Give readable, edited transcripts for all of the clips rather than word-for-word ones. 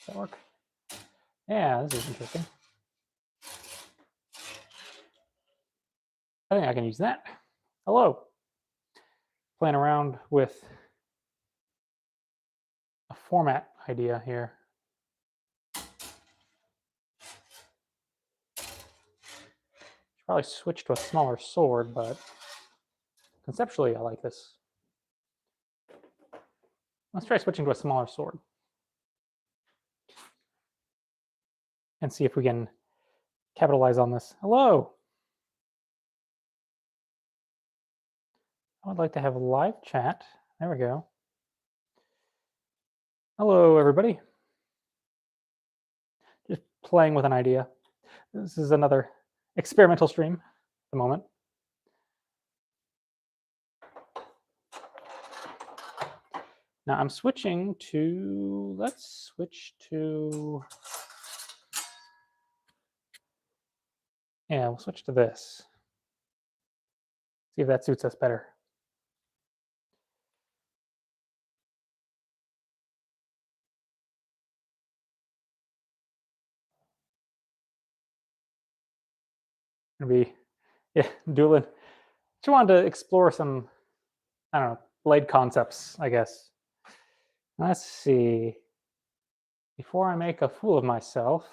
Does that work? Yeah, this is interesting. I think I can use that. Hello. Playing around with a format idea here. Should probably switch to a smaller sword, but conceptually I like this. Let's try switching to a smaller sword and see if we can capitalize on this. Hello. I would like to have a live chat. There we go. Hello, everybody. Just playing with an idea. This is another experimental stream at the moment. Now I'm switching to, let's switch to, yeah, we'll switch to this. See if that suits us better. Gonna be, yeah, dueling. Just wanted to explore some, I don't know, blade concepts, I guess. Let's see. Before I make a fool of myself,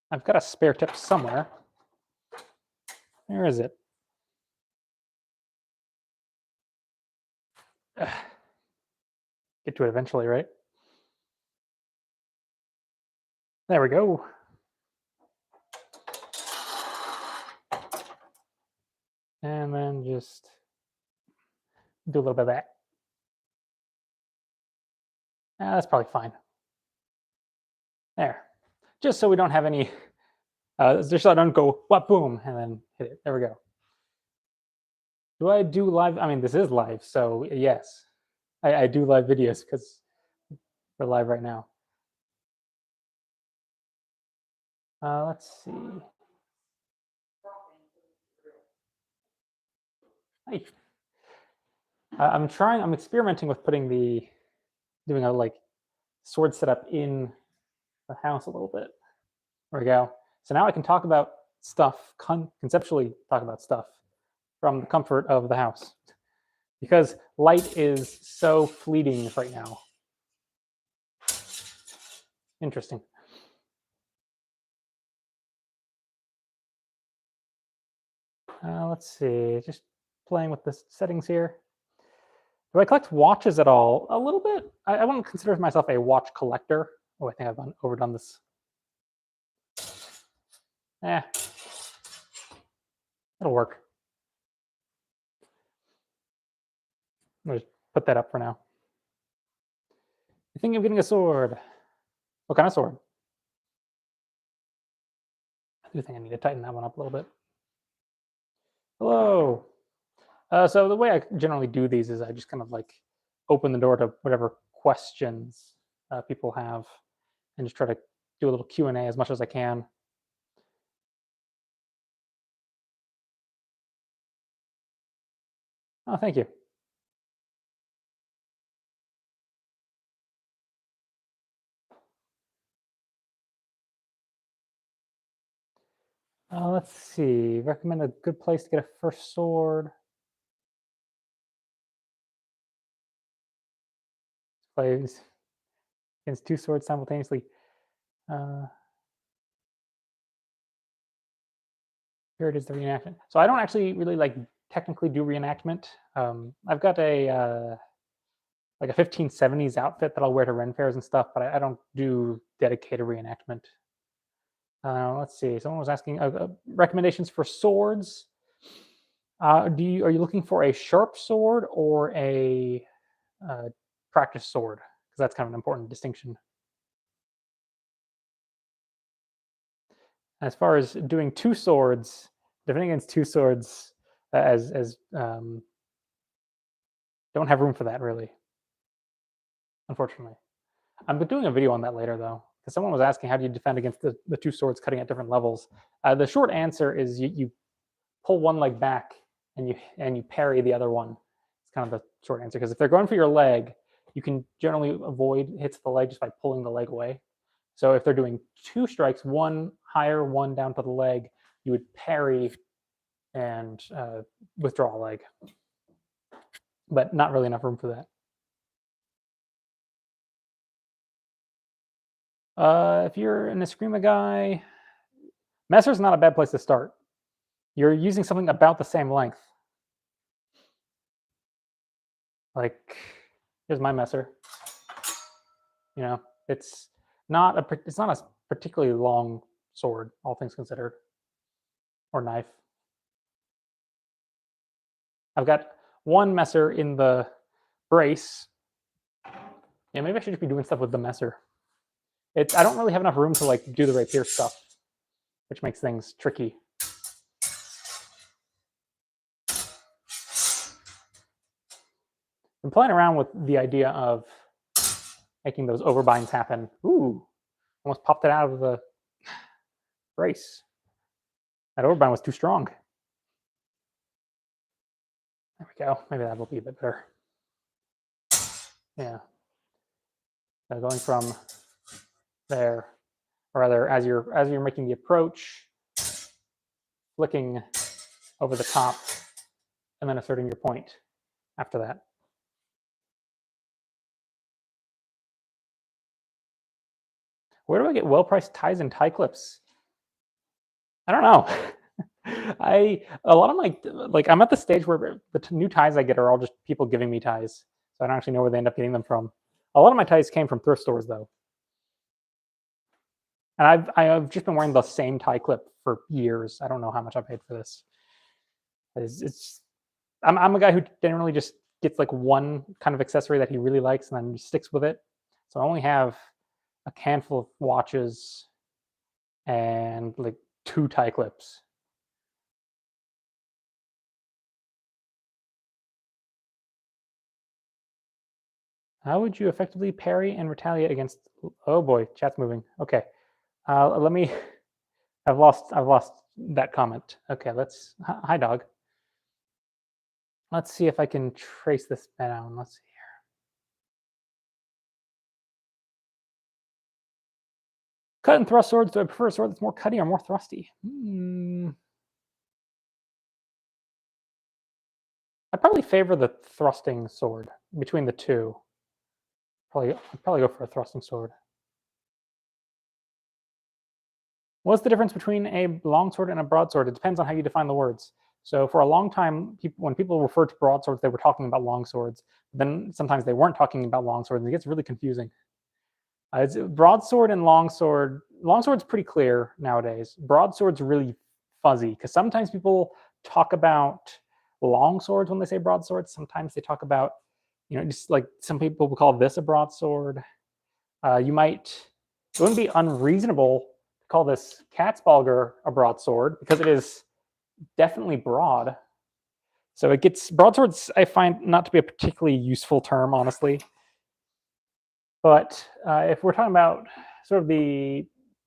I've got a spare tip somewhere. Where is it? Get to it eventually, right? There we go. And then just do a little bit of that. That's probably fine. There. Just so we don't have any, just so I don't go, what, boom, and then hit it. There we go. Do I do live? I mean, this is live, so yes. I do live videos because we're live right now. Let's see. Hi. I'm experimenting with doing a like sword setup in the house a little bit. There we go. So now I can talk about stuff, conceptually talk about stuff from the comfort of the house. Because light is so fleeting right now. Interesting. Let's see, just playing with the settings here. Do I collect watches at all? A little bit. I wouldn't consider myself a watch collector. Oh, I think I've overdone this. It'll work. I'll just put that up for now. I think I'm getting a sword. What kind of sword? I do think I need to tighten that one up a little bit. Hello. So the way I generally do these is I just kind of like open the door to whatever questions people have and just try to do a little Q&A as much as I can. Oh, thank you. Let's see. Recommend a good place to get a first sword. Plays against two swords simultaneously. Here it is, the reenactment. So I don't actually really like technically do reenactment. I've got a like a 1570s outfit that I'll wear to Ren fairs and stuff, but I don't do dedicated reenactment. Let's see. Someone was asking recommendations for swords. Are you looking for a sharp sword or a practice sword? Because that's kind of an important distinction. As far as doing two swords, defending against two swords, don't have room for that really, unfortunately. I'm doing a video on that later though, because someone was asking how do you defend against the two swords cutting at different levels. The short answer is you pull one leg back and you parry the other one, kind of the short answer, because if they're going for your leg, you can generally avoid hits to the leg just by pulling the leg away. So if they're doing 2 strikes, 1 higher, 1 down to the leg, you would parry and withdraw a leg. But not really enough room for that. If you're an Eskrima guy, Messer's not a bad place to start. You're using something about the same length. Like, here's my Messer. You know, it's not a particularly long sword, all things considered, or knife. I've got 1 Messer in the brace. Yeah, maybe I should just be doing stuff with the Messer. I don't really have enough room to like do the rapier stuff, which makes things tricky. I'm playing around with the idea of making those overbinds happen. Ooh, almost popped it out of the brace. That overbind was too strong. There we go. Maybe that will be a bit better. Yeah. Now going from there, or rather, as you're making the approach, flicking over the top, and then asserting your point after that. Where do I get well-priced ties and tie clips? I don't know. A lot of my, like, I'm at the stage where the new ties I get are all just people giving me ties, so I don't actually know where they end up getting them from. A lot of my ties came from thrift stores, though, and I've just been wearing the same tie clip for years. I don't know how much I paid for this. I'm a guy who generally just gets like 1 kind of accessory that he really likes and then sticks with it. So I only have a handful of watches and like 2 tie clips. How would you effectively parry and retaliate against? Oh boy, chat's moving. Okay, let me. I've lost that comment. Okay, let's. Hi, dog. Let's see if I can trace this down. Let's see here. Cut and thrust swords. Do I prefer a sword that's more cutty or more thrusty? I probably favor the thrusting sword between the 2. I'd probably go for a thrusting sword. What's the difference between a longsword and a broadsword? It depends on how you define the words. So for a long time, when people referred to broadswords, they were talking about longswords. Then sometimes they weren't talking about longswords, and it gets really confusing. It's broadsword and longsword. Longsword's pretty clear nowadays. Broadsword's really fuzzy, because sometimes people talk about longswords when they say broadswords. Sometimes they talk about, just like some people will call this a broadsword. It wouldn't be unreasonable to call this Katzbalger a broadsword, because it is definitely broad. So it gets, broadswords I find not to be a particularly useful term, honestly. But if we're talking about sort of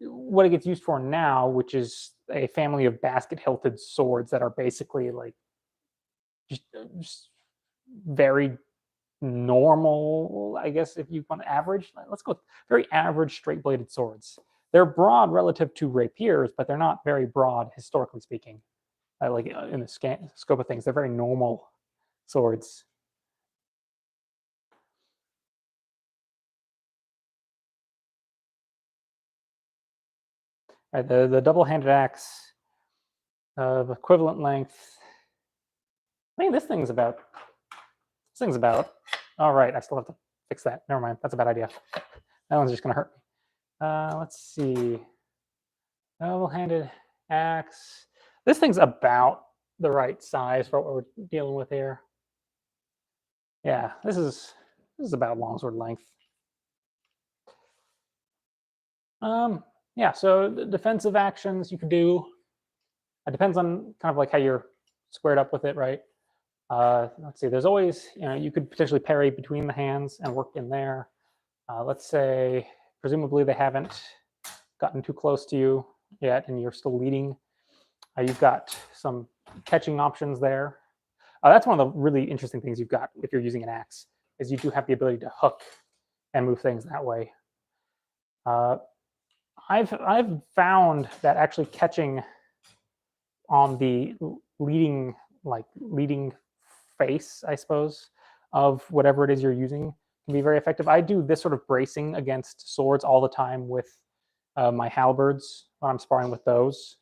what it gets used for now, which is a family of basket-hilted swords that are basically like just very normal, I guess, if you want average. Let's go with very average straight-bladed swords. They're broad relative to rapiers, but they're not very broad, historically speaking. Like in the scope of things, they're very normal swords. All right, the double-handed axe of equivalent length. I think this thing's about. All right, I still have to fix that. Never mind, that's a bad idea. That one's just gonna hurt me. Let's see. Double-handed axe. This thing's about the right size for what we're dealing with here. Yeah, this is about longsword length. Yeah, so the defensive actions you could do. It depends on kind of like how you're squared up with it, right? Let's see. There's always, you could potentially parry between the hands and work in there. Let's say, presumably they haven't gotten too close to you yet, and you're still leading. You've got some catching options there. That's one of the really interesting things you've got if you're using an axe, is you do have the ability to hook and move things that way. I've found that actually catching on the leading face, I suppose, of whatever it is you're using can be very effective. I do this sort of bracing against swords all the time with my halberds when I'm sparring with those.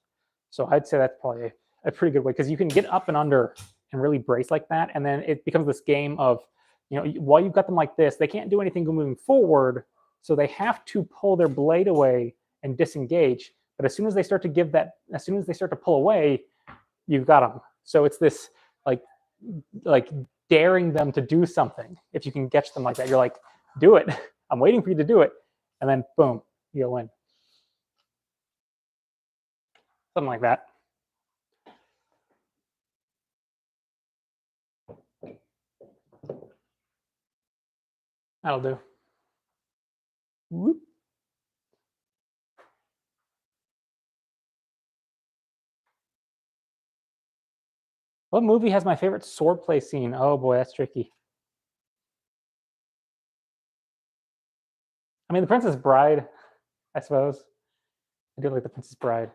So I'd say that's probably a pretty good way, because you can get up and under and really brace like that, and then it becomes this game of, while you've got them like this, they can't do anything moving forward, so they have to pull their blade away and disengage. But as soon as they start to pull away, you've got them. So it's this like daring them to do something. If you can catch them like that, you're like, do it. I'm waiting for you to do it, and then boom, you go in. Something like that. That'll do. Whoop. What movie has my favorite swordplay scene? Oh boy, that's tricky. I mean, The Princess Bride, I suppose. I do like The Princess Bride.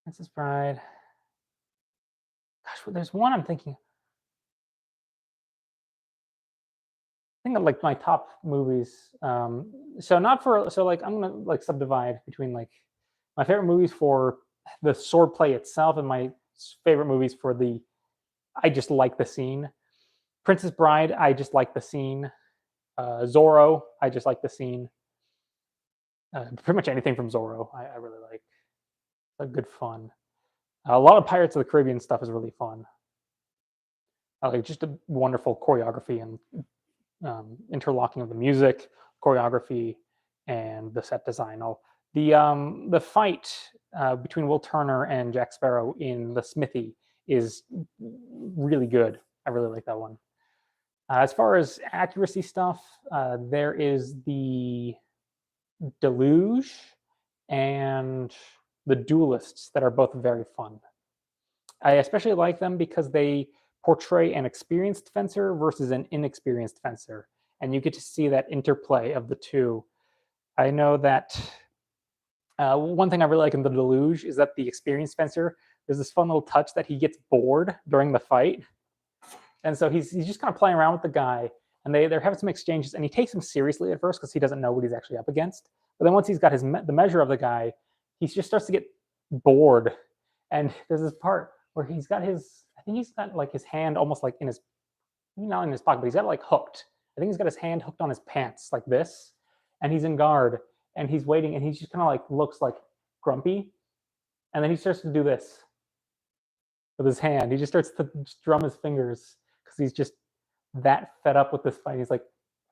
Princess Bride. Gosh, there's one I'm thinking. I think of like my top movies. So like I'm gonna like subdivide between like my favorite movies for the swordplay itself and my favorite movies for the I just like the scene. Princess Bride, I just like the scene. Zorro, I just like the scene. Pretty much anything from Zorro, I really like. It's a good fun. A lot of Pirates of the Caribbean stuff is really fun. Like just a wonderful choreography and interlocking of the music, choreography, and the set design. The fight between Will Turner and Jack Sparrow in the smithy is really good. I really like that one. As far as accuracy stuff, there is the Deluge and the Duelists that are both very fun. I especially like them because they portray an experienced fencer versus an inexperienced fencer, and you get to see that interplay of the two. I know that one thing I really like in the Deluge is that the experienced fencer, there's this fun little touch that he gets bored during the fight, and so he's just kind of playing around with the guy, and they're having some exchanges, and he takes him seriously at first because he doesn't know what he's actually up against. But then once he's got the measure of the guy, he just starts to get bored, and there's this part where I think he's got like his hand almost like in his, not in his pocket, but he's got it like hooked. I think he's got his hand hooked on his pants like this, and he's in guard, and he's waiting, and he just kind of like looks like grumpy, and then he starts to do this with his hand. He just starts to drum his fingers because he's just that fed up with this fight. He's like,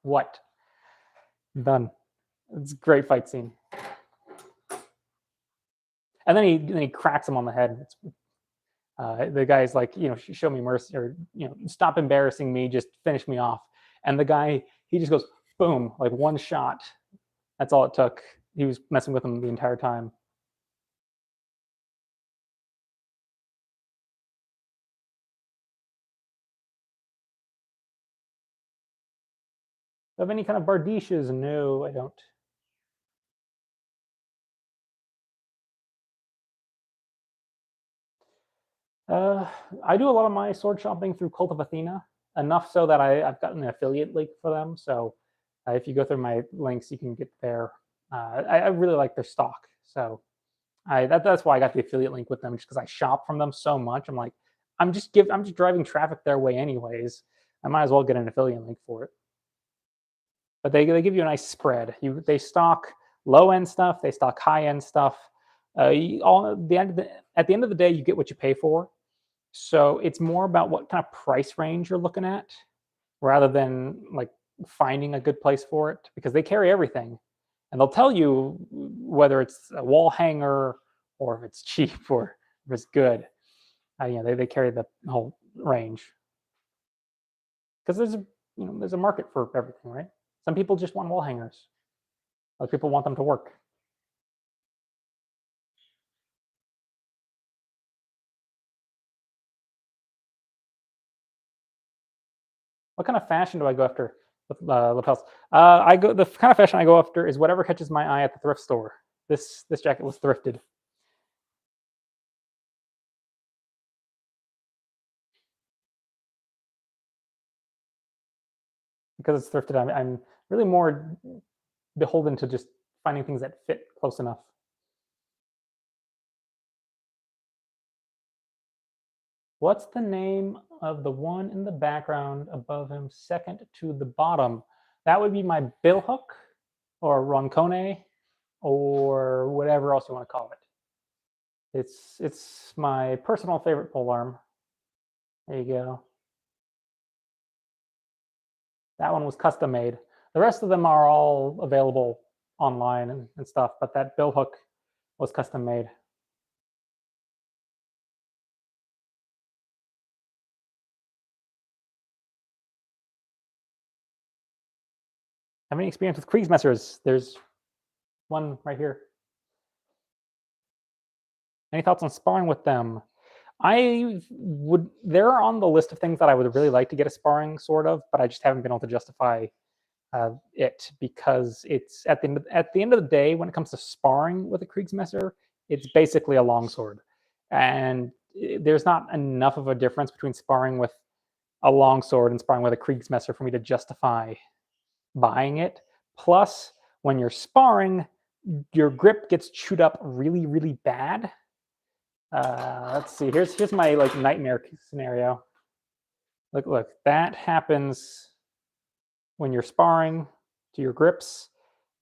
"What? I'm done." It's a great fight scene. And then he cracks him on the head. The guy's like, show me mercy, or stop embarrassing me, just finish me off. And the guy, he just goes boom, like one shot. That's all it took. He was messing with him the entire time. Do you have any kind of bardiches? No, I don't. I do a lot of my sword shopping through Cult of Athena, enough so that I've gotten an affiliate link for them. So if you go through my links, you can get there. I really like their stock, so that's why I got the affiliate link with them, just because I shop from them so much. I'm like, I'm just driving traffic their way anyways. I might as well get an affiliate link for it. But they give you a nice spread. They stock low end stuff, they stock high end stuff. At the end of the day, you get what you pay for. So it's more about what kind of price range you're looking at, rather than like finding a good place for it, because they carry everything, and they'll tell you whether it's a wall hanger or if it's cheap or if it's good. They carry the whole range, because there's a market for everything, right? Some people just want wall hangers. Other people want them to work. What kind of fashion do I go after with lapels? The kind of fashion I go after is whatever catches my eye at the thrift store. This jacket was thrifted. Because it's thrifted, I'm really more beholden to just finding things that fit close enough. What's the name of the one in the background above him, second to the bottom? That would be my bill hook or roncone or whatever else you want to call it. It's my personal favorite pole arm. There you go. That one was custom made. The rest of them are all available online and stuff, but that bill hook was custom made. Have any experience with Kriegsmessers? There's one right here. Any thoughts on sparring with them? They're on the list of things that I would really like to get a sparring sort of, but I just haven't been able to justify it because it's at the end of the day, when it comes to sparring with a Kriegsmesser, it's basically a longsword, and there's not enough of a difference between sparring with a longsword and sparring with a Kriegsmesser for me to justify buying it. Plus, when you're sparring, your grip gets chewed up really, really bad. Let's see. Here's my like nightmare scenario. Look, that happens when you're sparring to your grips,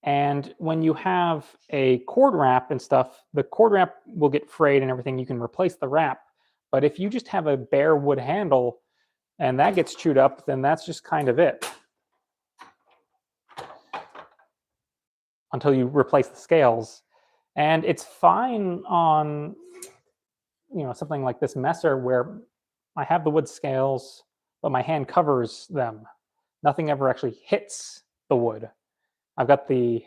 and when you have a cord wrap and stuff, the cord wrap will get frayed and everything. You can replace the wrap, but if you just have a bare wood handle and that gets chewed up, then that's just kind of it until you replace the scales. And it's fine on something like this messer where I have the wood scales, but my hand covers them. Nothing ever actually hits the wood. I've got you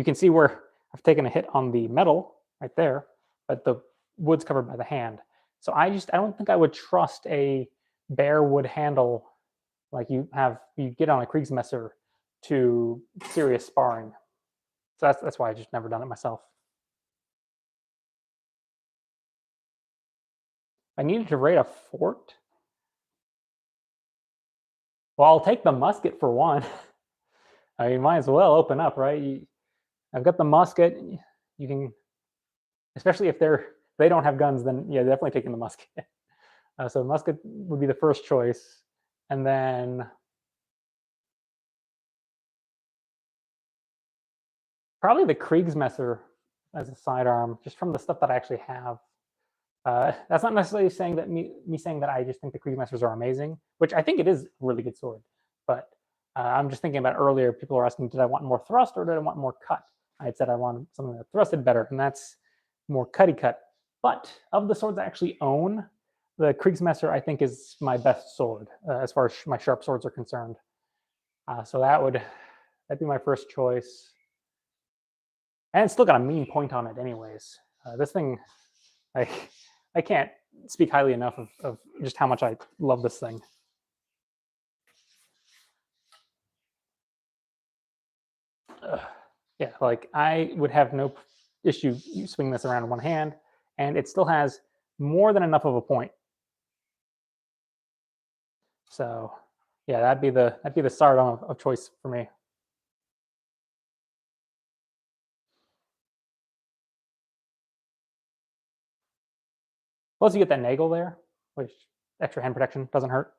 can see where I've taken a hit on the metal right there, but the wood's covered by the hand. So I don't think I would trust a bare wood handle like you get on a Kriegsmesser to serious sparring. So that's why I just never done it myself. I needed to raid a fort. Well, I'll take the musket for one. I mean, might as well open up, right? I've got the musket. You can, especially if they don't have guns, then yeah, definitely taking the musket. So the musket would be the first choice, and then probably the Kriegsmesser as a sidearm, just from the stuff that I actually have. That's not necessarily saying that me saying that I just think the Kriegsmessers are amazing, which I think it is a really good sword. But I'm just thinking about earlier, people were asking, did I want more thrust or did I want more cut? I had said I wanted something that thrusted better, and that's more cutty cut. But of the swords I actually own, the Kriegsmesser I think is my best sword as far as my sharp swords are concerned. So that'd be my first choice. And it's still got a mean point on it, anyways. This thing, I can't speak highly enough of just how much I love this thing. Yeah, like I would have no issue swinging this around in one hand, and it still has more than enough of a point. So, yeah, that'd be the sidearm of choice for me. Plus, you get that nagel there, which extra hand protection doesn't hurt.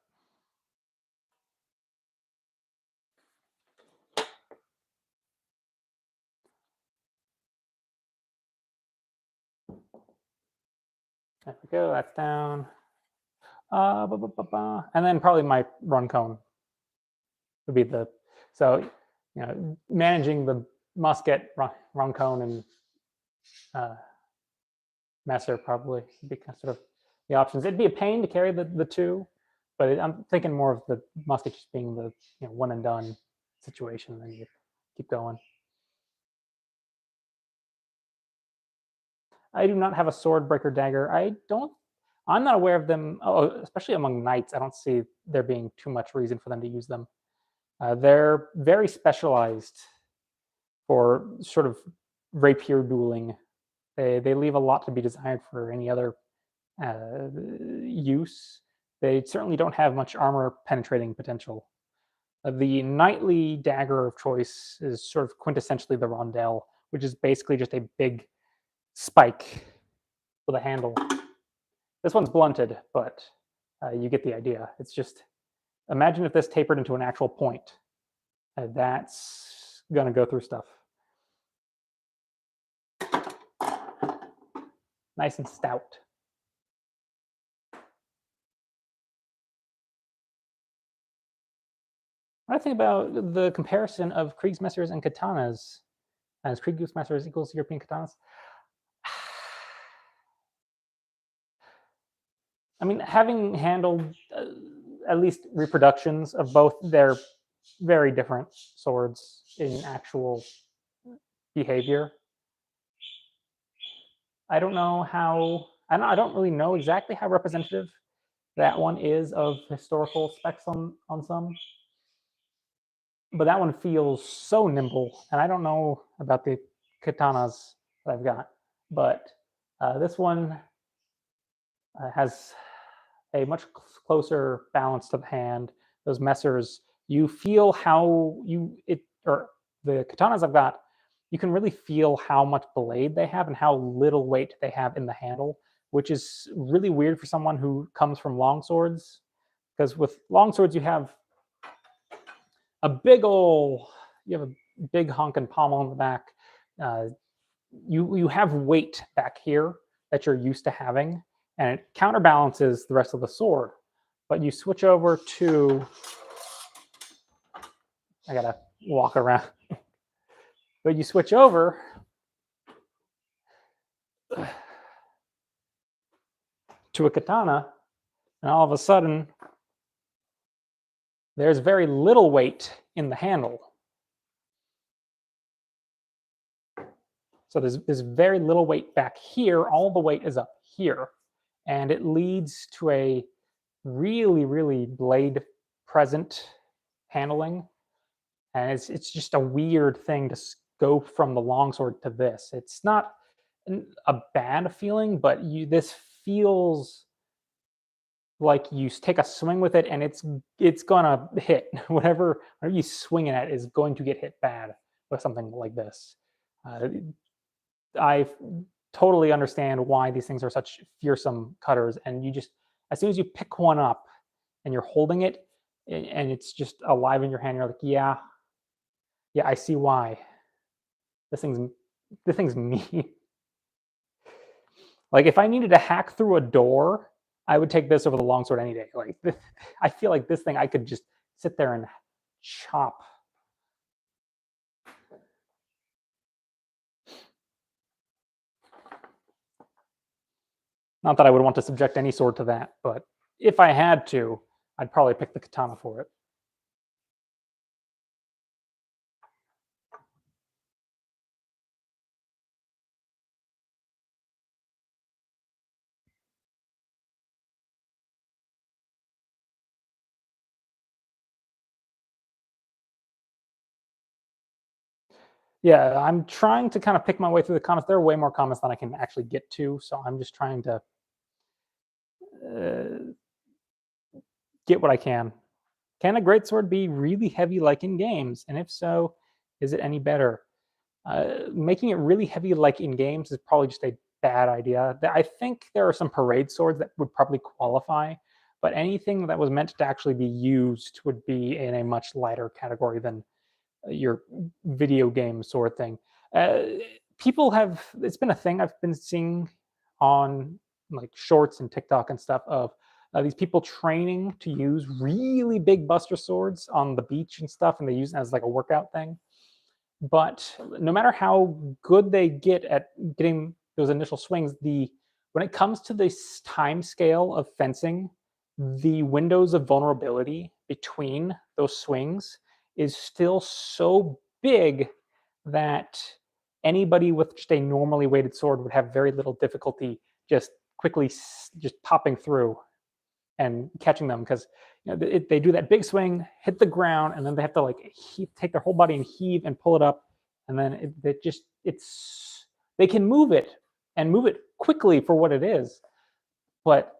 There we go. That's down. And then probably my run cone would be managing the musket, run cone, and messer probably would be kind of sort of the options. It'd be a pain to carry the two, but I'm thinking more of the musket just being the one and done situation, and then you keep going. I do not have a sword breaker dagger. I'm not aware of them, especially among knights. I don't see there being too much reason for them to use them. They're very specialized for sort of rapier dueling. They leave a lot to be desired for any other use. They certainly don't have much armor penetrating potential. The knightly dagger of choice is sort of quintessentially the rondelle, which is basically just a big spike with a handle. This one's blunted, but you get the idea. It's just, imagine if this tapered into an actual point. That's going to go through stuff. Nice and stout. What I think about the comparison of Kriegsmessers and Katanas, as Kriegsmessers equals European Katanas. I mean, having handled at least reproductions of both, they're very different swords in actual behavior. I don't know how. I don't really know exactly how representative that one is of historical specs on some, but that one feels so nimble. And I don't know about the katanas that I've got, but this one has a much closer balance to the hand. Those messers, you feel how or the katanas I've got, you can really feel how much blade they have and how little weight they have in the handle, which is really weird for someone who comes from long swords. Because with long swords, you have a big honking pommel on the back. You have weight back here that you're used to having, and it counterbalances the rest of the sword. But you switch over to, I gotta walk around. But you switch over to a katana, and all of a sudden, there's very little weight in the handle. So there's very little weight back here. All the weight is up here. And it leads to a really, really blade present handling. And it's just a weird thing to go from the longsword to this. It's not a bad feeling, but this feels like you take a swing with it and it's gonna hit. Whatever you swing it at is going to get hit bad with something like this. I totally understand why these things are such fearsome cutters, and you just, as soon as you pick one up and you're holding it and it's just alive in your hand, you're like, yeah, I see why. This thing's mean. Like, if I needed to hack through a door, I would take this over the longsword any day. Like, I feel like this thing I could just sit there and chop. Not that I would want to subject any sword to that, but if I had to, I'd probably pick the katana for it. Yeah, I'm trying to kind of pick my way through the comments. There are way more comments than I can actually get to, so I'm just trying to get what I can. Can a greatsword be really heavy like in games? And if so, is it any better? Making it really heavy like in games is probably just a bad idea. I think there are some parade swords that would probably qualify, but anything that was meant to actually be used would be in a much lighter category than your video game sword thing. People have, it's been a thing I've been seeing on like shorts and TikTok and stuff of these people training to use really big buster swords on the beach and stuff, and they use it as like a workout thing. But no matter how good they get at getting those initial swings, when it comes to this time scale of fencing, the windows of vulnerability between those swings is still so big that anybody with just a normally weighted sword would have very little difficulty just quickly just popping through and catching them, because they do that big swing, hit the ground, and then they have to like take their whole body and heave and pull it up, and then they can move it and move it quickly for what it is, but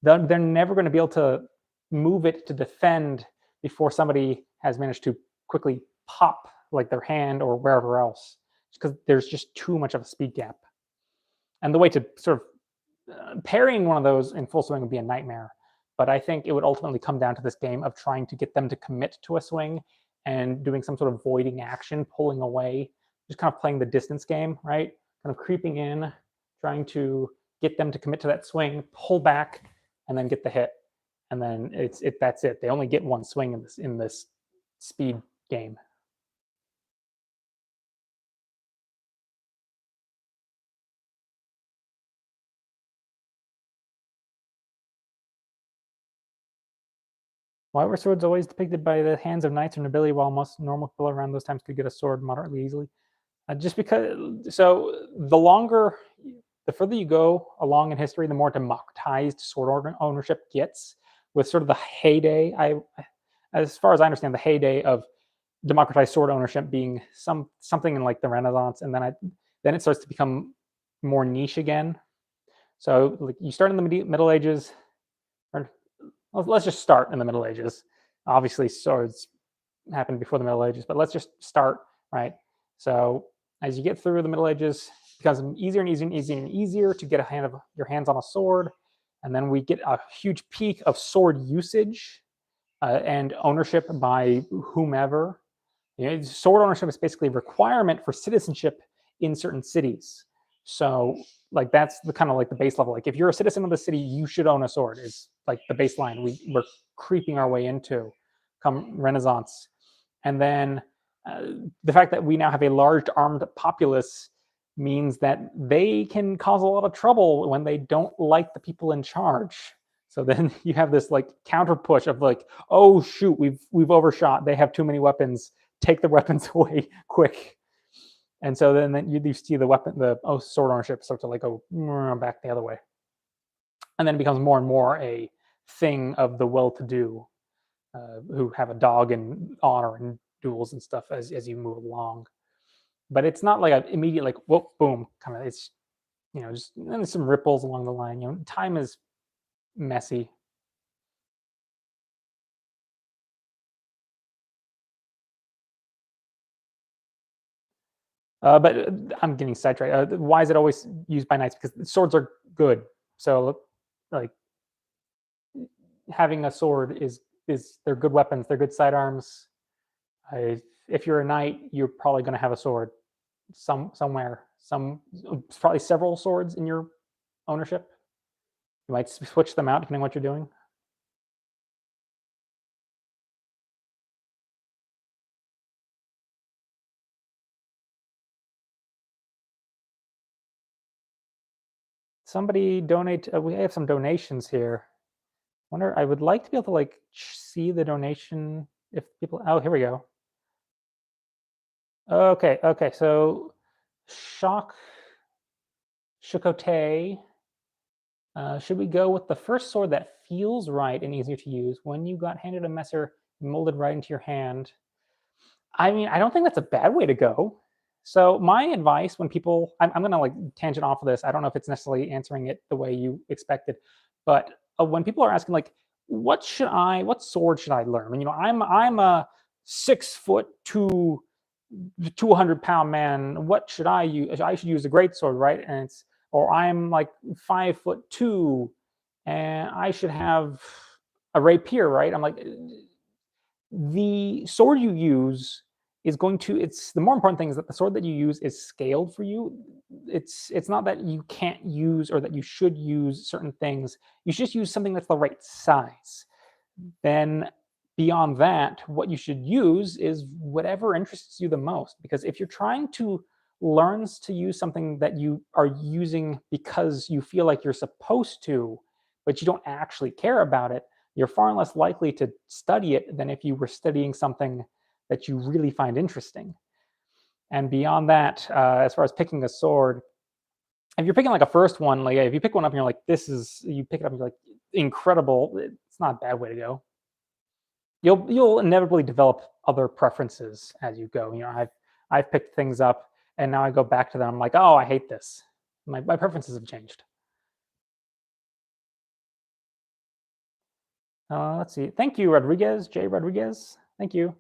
they're never going to be able to move it to defend before somebody has managed to quickly pop like their hand or wherever else, because there's just too much of a speed gap. And the way to sort of parrying one of those in full swing would be a nightmare. But I think it would ultimately come down to this game of trying to get them to commit to a swing and doing some sort of voiding action, pulling away, just kind of playing the distance game, right? Kind of creeping in, trying to get them to commit to that swing, pull back, and then get the hit. And then that's it. They only get one swing in this speed game. Why were swords always depicted by the hands of knights or nobility, while most normal people around those times could get a sword moderately easily? Just because, so the further you go along in history, the more democratized sword ownership gets. With sort of the heyday, as far as I understand, the heyday of democratized sword ownership being something in like the Renaissance, and then it starts to become more niche again. So like you start in the Middle Ages, or let's just start in the Middle Ages. Obviously, swords happened before the Middle Ages, but let's just start, right? So as you get through the Middle Ages, it becomes easier and easier and easier and easier to get your hands on a sword. And then we get a huge peak of sword usage and ownership by whomever. Sword ownership is basically a requirement for citizenship in certain cities. So like that's the kind of like the base level. Like if you're a citizen of the city, you should own a sword, is like the baseline we're creeping our way into come Renaissance. And then the fact that we now have a large armed populace means that they can cause a lot of trouble when they don't like the people in charge. So then you have this like counter push of like, oh shoot, we've overshot. They have too many weapons. Take the weapons away quick. And so then you see the sword ownership start to like go back the other way. And then it becomes more and more a thing of the well-to-do who have a dog in honor and duels and stuff as you move along. But it's not like an immediate like whoop boom kind of. It's just and there's some ripples along the line. Time is messy. But I'm getting sidetracked. Why is it always used by knights? Because swords are good. So like having a sword is they're good weapons. They're good sidearms. If you're a knight, you're probably going to have a sword somewhere. Probably several swords in your ownership. You might switch them out depending on what you're doing. Somebody donate. We have some donations here. I would like to be able to like see the donation if people. Oh, here we go. Okay. So, Shokote. Should we go with the first sword that feels right and easier to use when you got handed a messer molded right into your hand? I mean, I don't think that's a bad way to go. So my advice when people, I'm going to like tangent off of this. I don't know if it's necessarily answering it the way you expected, but when people are asking like, what sword should I learn? I'm a 6'2", 200-pound man. What should I use? I should use a great sword, right? Or I'm like 5'2", and I should have a rapier, right? I'm like, the sword you use is going to it's the more important thing is that the sword that you use is scaled for you. It's not that you can't use or that you should use certain things. You should just use something that's the right size. Then beyond that, what you should use is whatever interests you the most, because if you're trying to learn to use something that you are using because you feel like you're supposed to, but you don't actually care about it, you're far less likely to study it than if you were studying something that you really find interesting. And beyond that, as far as picking a sword, if you're picking like a first one, like if you pick one up and you're like, this is, you pick it up and you're like, incredible, it's not a bad way to go. You'll inevitably develop other preferences as you go. I've picked things up and now I go back to them. I'm like, oh, I hate this. My preferences have changed. Let's see. Thank you, Rodriguez, Jay Rodriguez. Thank you.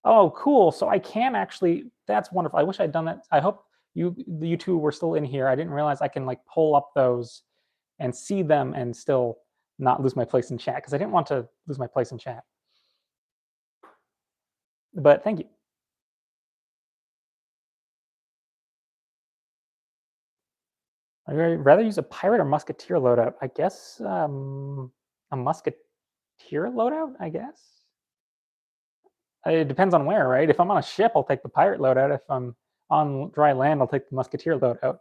Oh, cool. So I can actually, that's wonderful. I wish I'd done that. I hope you two were still in here. I didn't realize I can like pull up those and see them and still not lose my place in chat because I didn't want to lose my place in chat. But thank you. I'd rather use a pirate or musketeer loadout. I guess a musketeer loadout, I guess. It depends on where, right? If I'm on a ship, I'll take the pirate loadout. If I'm on dry land, I'll take the musketeer loadout.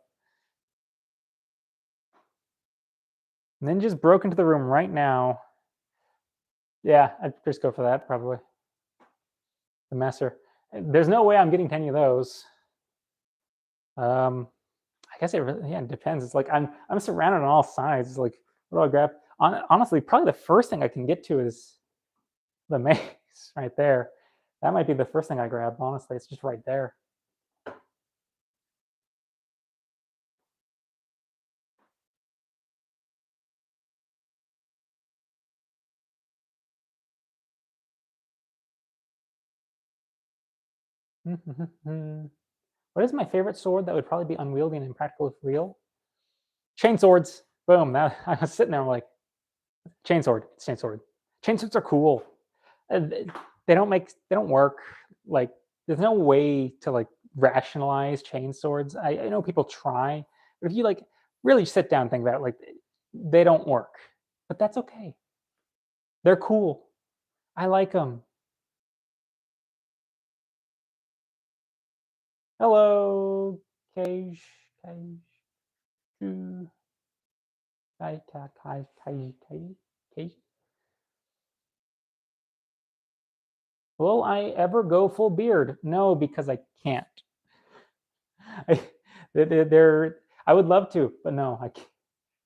Ninjas broke into the room right now. Yeah, I'd just go for that, probably. The messer. There's no way I'm getting to any of those. I guess it really, yeah, it depends. It's like I'm surrounded on all sides. It's like, what do I grab? Honestly, probably the first thing I can get to is the mace right there. That might be the first thing I grab, honestly. It's just right there. What is my favorite sword that would probably be unwieldy and impractical if real? Chain swords. Boom. That, I was sitting there, I'm like, chain sword. It's chain sword. Chain swords are cool. They don't work. Like, there's no way to like rationalize chain swords. I know people try, but if you like really sit down and think about it, like they don't work. But that's okay. They're cool. I like them. Hello, Cage. Cage. Cage. Will I ever go full beard? No, because I can't. I would love to, but no, I can't.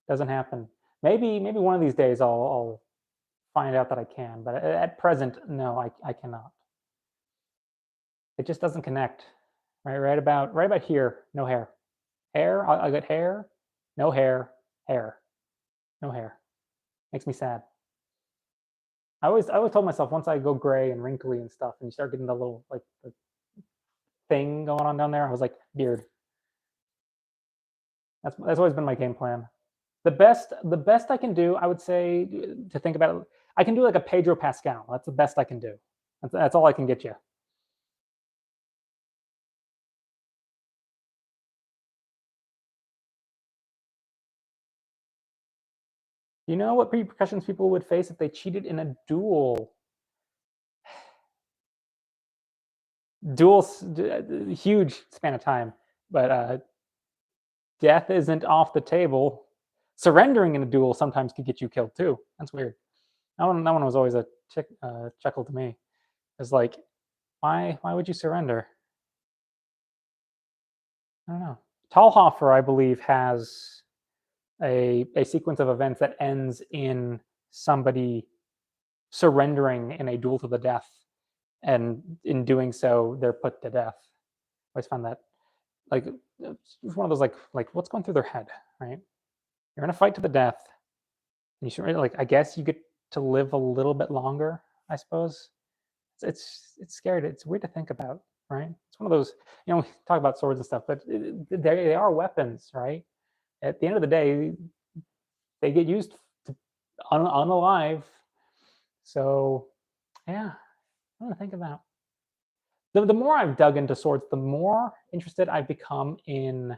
Doesn't happen. Maybe one of these days I'll find out that I can, but at present, no, I cannot. It just doesn't connect. Right about here, no hair. Hair, I got hair, no hair, hair, no hair. Makes me sad. I always told myself once I go gray and wrinkly and stuff, and you start getting the little like the thing going on down there, I was like, beard. That's always been my game plan. The best I can do, I would say, to think about it, I can do like a Pedro Pascal. That's the best I can do. That's all I can get you. You know what repercussions people would face if they cheated in a duel? Duels, huge span of time, but death isn't off the table. Surrendering in a duel sometimes could get you killed too. That's weird. That one was always a chuckle to me. It's like, why would you surrender? I don't know. Talhofer, I believe, has a sequence of events that ends in somebody surrendering in a duel to the death, and in doing so, they're put to death. I always found that like it's one of those like what's going through their head, right? You're in a fight to the death, and you should like I guess you get to live a little bit longer. I suppose it's scary. It's weird to think about, right? It's one of those we talk about swords and stuff, but they are weapons, right? At the end of the day, they get used to unalive. So yeah, I want to think about. The more I've dug into swords, the more interested I've become in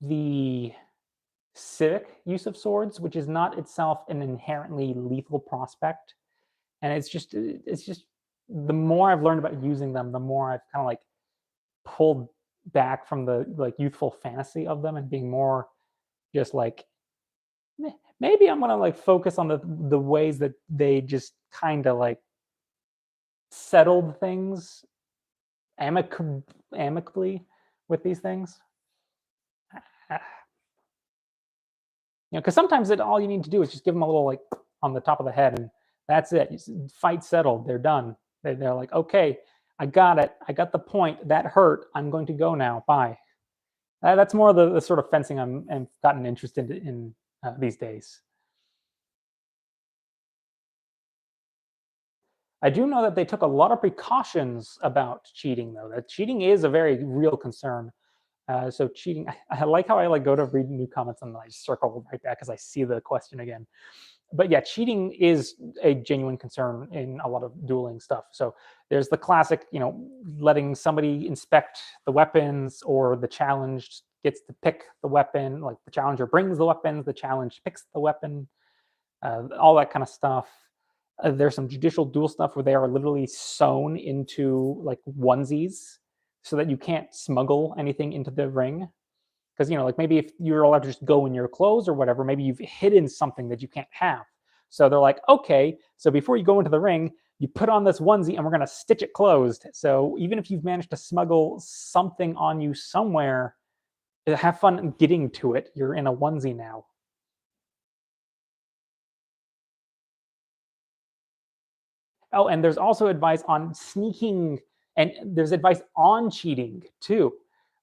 the civic use of swords, which is not itself an inherently lethal prospect. And it's just the more I've learned about using them, the more I've kind of like pulled back from the like youthful fantasy of them and being more just like maybe I'm gonna like focus on the ways that they just kind of like settled things amicably with these things. Because sometimes all you need to do is just give them a little like on the top of the head, and that's it. Fight settled. They're done. They're like, okay, I got it. I got the point. That hurt. I'm going to go now. Bye. That's more the sort of fencing I'm gotten interested in these days. I do know that they took a lot of precautions about cheating, though. That cheating is a very real concern. So cheating, I like how I like go to read new comments and I circle right back because I see the question again. But yeah, cheating is a genuine concern in a lot of dueling stuff. So there's the classic, letting somebody inspect the weapons, or the challenged gets to pick the weapon. Like the challenger brings the weapons, the challenge picks the weapon, all that kind of stuff. There's some judicial duel stuff where they are literally sewn into like onesies so that you can't smuggle anything into the ring. Because, like maybe if you're allowed to just go in your clothes or whatever, maybe you've hidden something that you can't have. So they're like, okay, so before you go into the ring, you put on this onesie and we're going to stitch it closed. So even if you've managed to smuggle something on you somewhere, have fun getting to it. You're in a onesie now. Oh, and there's also advice on sneaking, and there's advice on cheating too.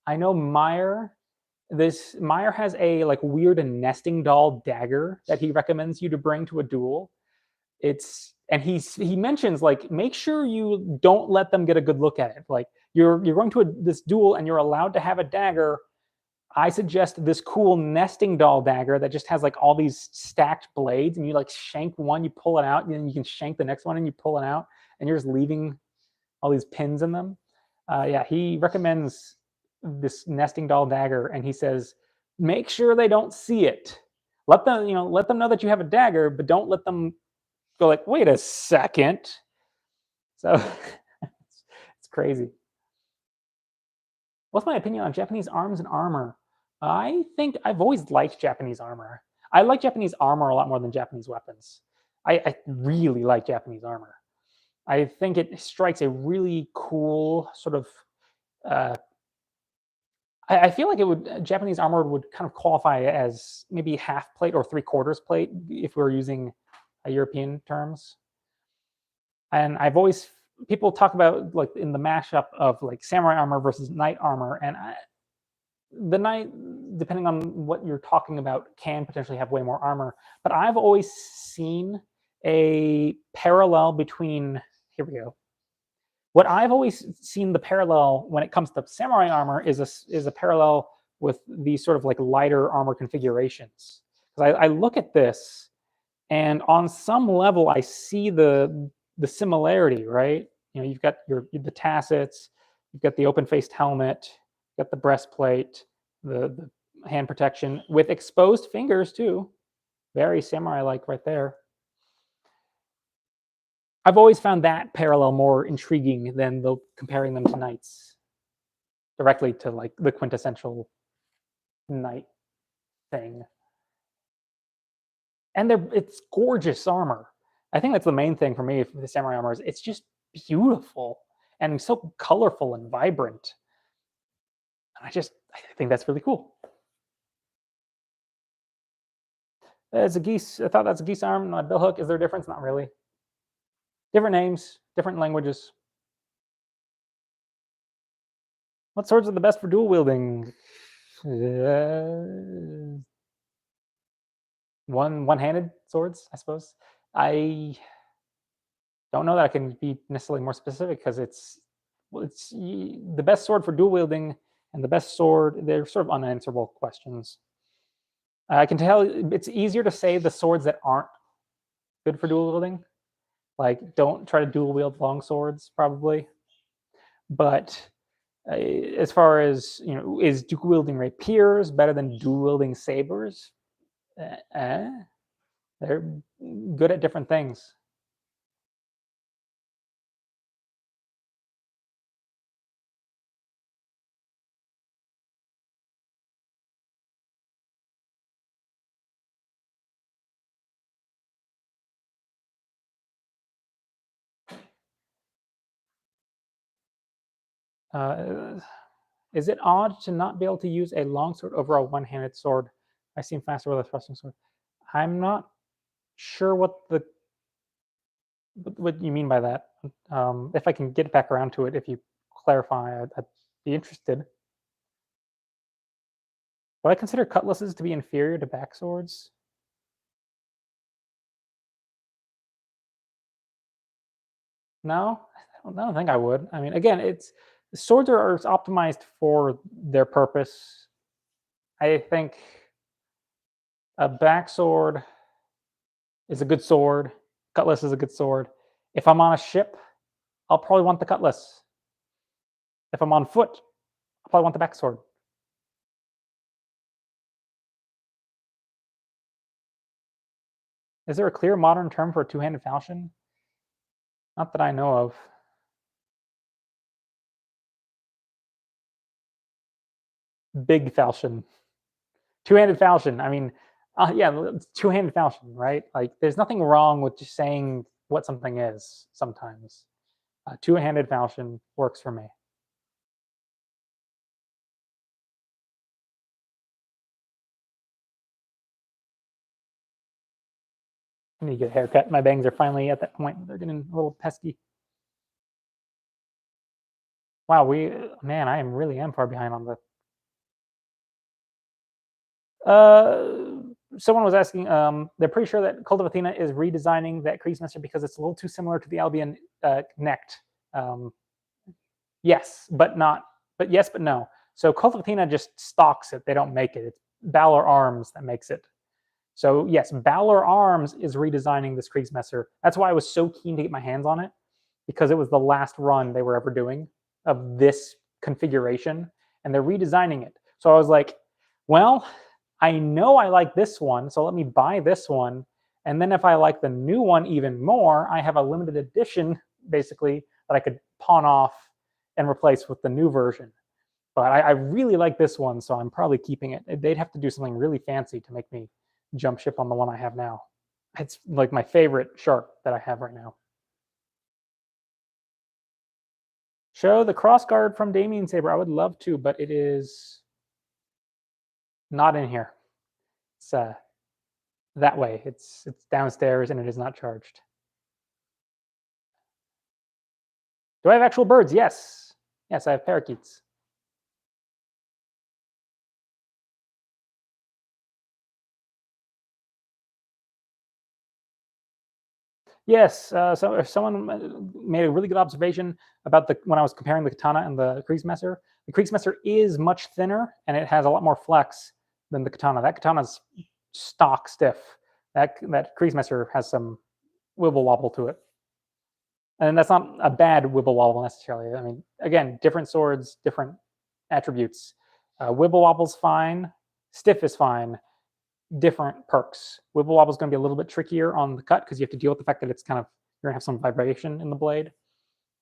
I know Meyer has a like weird nesting doll dagger that he recommends you to bring to a duel. And he mentions like make sure you don't let them get a good look at it. Like you're going to this duel and you're allowed to have a dagger. I suggest this cool nesting doll dagger that just has like all these stacked blades, and you like shank one, you pull it out, and then you can shank the next one and you pull it out, and you're just leaving all these pins in them. Yeah, he recommends this nesting doll dagger, and he says, make sure they don't see it. Let them know that you have a dagger, but don't let them go like, wait a second. So it's crazy. What's my opinion on Japanese arms and armor? I think I've always liked Japanese armor. I like Japanese armor a lot more than Japanese weapons. I really like Japanese armor. I think it strikes a really cool sort of. I feel like Japanese armor would kind of qualify as maybe half plate or three-quarters plate if we were using European terms. And people talk about like in the mashup of like samurai armor versus knight armor, and the knight, depending on what you're talking about, can potentially have way more armor. But I've always seen a parallel between. Here we go. What I've always seen the parallel when it comes to samurai armor is a parallel with these sort of like lighter armor configurations. Because I look at this, and on some level, I see the similarity, right? You've got the tassets, you've got the open-faced helmet, you've got the breastplate, the hand protection with exposed fingers too. Very samurai-like right there. I've always found that parallel more intriguing than comparing them to knights directly to like the quintessential knight thing. And it's gorgeous armor. I think that's the main thing for me for the samurai armor is it's just beautiful and so colorful and vibrant. And I think that's really cool. It's a geese. I thought that's a geese arm, not a billhook. Is there a difference? Not really. Different names, different languages. What swords are the best for dual wielding? One-handed swords, I suppose. I don't know that I can be necessarily more specific because it's the best sword for dual wielding and the best sword. They're sort of unanswerable questions. I can tell it's easier to say the swords that aren't good for dual wielding. Like, don't try to dual wield long swords, probably. But as far as is dual wielding rapiers better than dual wielding sabers? They're good at different things. Is it odd to not be able to use a longsword over a one-handed sword? I seem faster with a thrusting sword. I'm not sure what you mean by that. If I can get back around to it, if you clarify, I'd be interested. Would I consider cutlasses to be inferior to back swords? No, I don't think I would. I mean, again, it's swords are optimized for their purpose. I think a back sword is a good sword. Cutlass is a good sword. If I'm on a ship, I'll probably want the cutlass. If I'm on foot, I'll probably want the back sword. Is there a clear modern term for a two-handed falchion? Not that I know of. Big falchion. Two-handed falchion. I mean, yeah, it's two-handed falchion, right? Like, there's nothing wrong with just saying what something is sometimes. Two-handed falchion works for me. I need to get a haircut. My bangs are finally at that point. They're getting a little pesky. Wow, man, I am really am far behind on the. Someone was asking. They're pretty sure that Cult of Athena is redesigning that Kriegsmaster because it's a little too similar to the Albion Knecht. Um, yes, but not. But yes, but no. So Cult of Athena just stocks it. They don't make it. It's Balor Arms that makes it. So yes, Balor Arms is redesigning this Kriegsmesser. That's why I was so keen to get my hands on it, because it was the last run they were ever doing of this configuration, and they're redesigning it. So I was like, well, I know I like this one, so let me buy this one. And then if I like the new one even more, I have a limited edition, basically, that I could pawn off and replace with the new version. But I really like this one, so I'm probably keeping it. They'd have to do something really fancy to make me jump ship on the one I have now. It's like my favorite shark that I have right now. Show the crossguard from Damien Saber. I would love to, but it is not in here. It's that way. It's downstairs and it is not charged. Do I have actual birds? Yes. Yes, I have parakeets. Yes, so someone made a really good observation about when I was comparing the katana and the Kriegsmesser. The Kriegsmesser is much thinner and it has a lot more flex than the katana. That katana's stock stiff. That Kriegsmesser has some wibble wobble to it, and that's not a bad wibble wobble necessarily. I mean, again, different swords, different attributes. Wibble wobble's fine. Stiff is fine. Different perks. Wibble wobble is going to be a little bit trickier on the cut because you have to deal with the fact that it's kind of you're going to have some vibration in the blade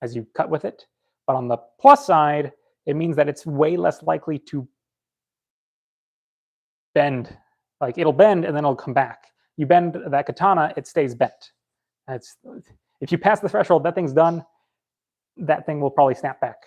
as you cut with it. But on the plus side, it means that it's way less likely to bend. Like it'll bend and then it'll come back. You bend that katana, it stays bent. It's if you pass the threshold, that thing's done. That thing will probably snap back.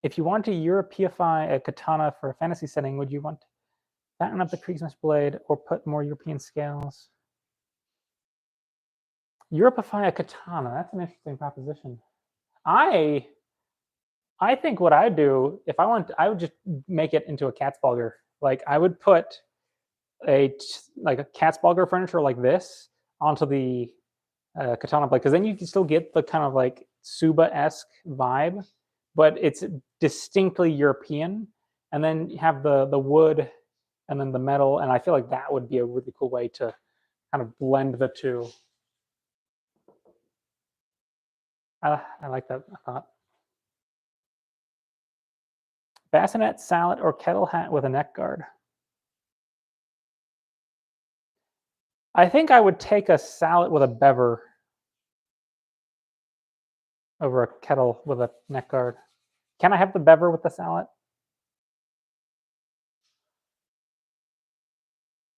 If you want to Europeify a katana for a fantasy setting, would you want to fatten up the Kriegsmaster blade or put more European scales? Europeify a katana. That's an interesting proposition. I think what I'd do if I would just make it into a Katzbalger. Like I would put like a Katzbalger furniture like this onto the katana blade, because then you can still get the kind of like Suba-esque vibe, but it's distinctly European. And then you have the wood and then the metal, and I feel like that would be a really cool way to kind of blend the two. I like that thought. Bassinet, sallet, or kettle hat with a neck guard. I think I would take a sallet with a bever over a kettle with a neck guard. Can I have the bever with the sallet?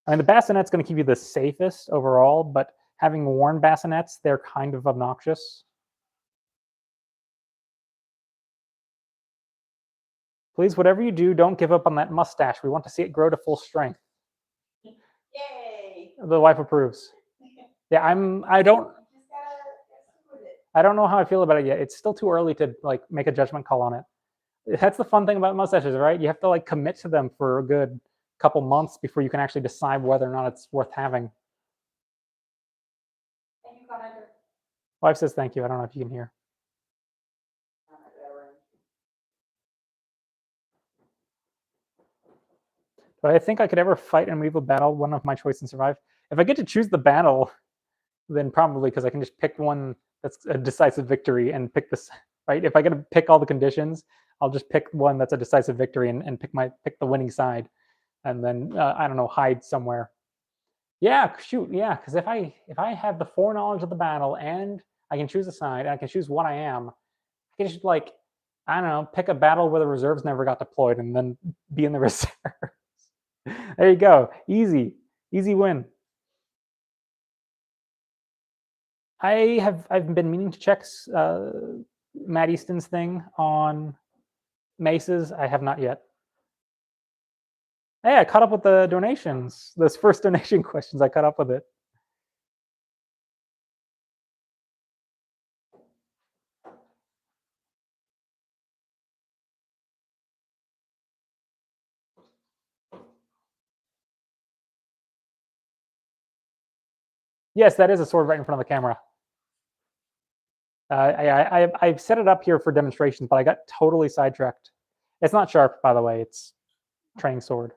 I mean, the bassinet's going to keep you the safest overall, but having worn bassinets, they're kind of obnoxious. Please, whatever you do, don't give up on that mustache. We want to see it grow to full strength. Yay! The wife approves. Yeah, I don't know how I feel about it yet. It's still too early to like make a judgment call on it. That's the fun thing about mustaches, right? You have to like commit to them for a good couple months before you can actually decide whether or not it's worth having. Thank you, Connor. Wife says thank you. I don't know if you can hear. Do I think I could ever fight and medieval battle? One of my choice and survive. If I get to choose the battle, then probably, because I can just pick one that's a decisive victory and pick this, right? If I get to pick all the conditions, I'll just pick one that's a decisive victory and pick the winning side, and then I don't know, hide somewhere. Yeah, shoot, yeah. Because if I have the foreknowledge of the battle and I can choose a side and I can choose what I am, I can just like, I don't know, pick a battle where the reserves never got deployed and then be in the reserves. There you go, easy win. I've been meaning to check Matt Easton's thing on maces. I have not yet. Hey, I caught up with the donations. Those first donation questions, I caught up with it. Yes, that is a sword right in front of the camera. I've set it up here for demonstrations, but I got totally sidetracked. It's not sharp, by the way. It's training sword.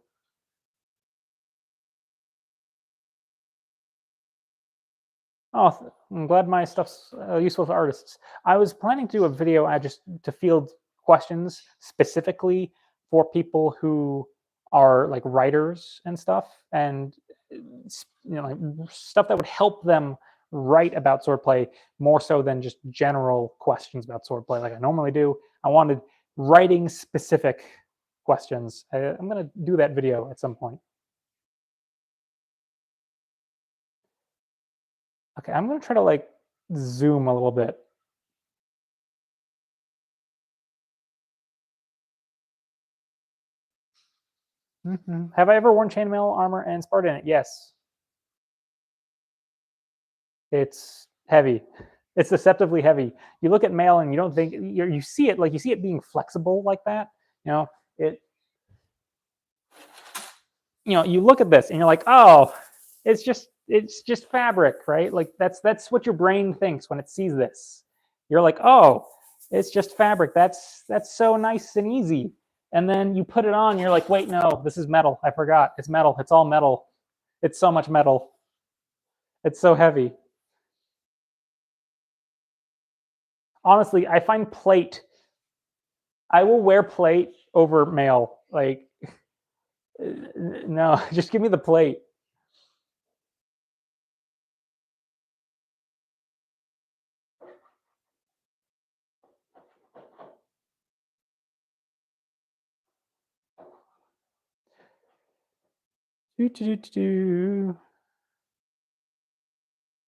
Oh, I'm glad my stuff's useful to artists. I was planning to do a video just to field questions specifically for people who are like writers and stuff, and like stuff that would help them write about swordplay more so than just general questions about swordplay like I normally do. I wanted writing specific questions. I'm going to do that video at some point. Okay, I'm going to try to like zoom a little bit. Have I ever worn chainmail armor and sparred in it? Yes. It's heavy. It's deceptively heavy. You look at mail and you don't think you see it like you see it being flexible like that. You know it. You know, you look at this and you're like, oh, it's just fabric, right? Like that's what your brain thinks when it sees this. You're like, oh, it's just fabric. That's so nice and easy. And then you put it on, you're like, wait, no, this is metal. I forgot. It's metal. It's all metal. It's so much metal. It's so heavy. Honestly, I find plate. I will wear plate over mail. Like, no, just give me the plate.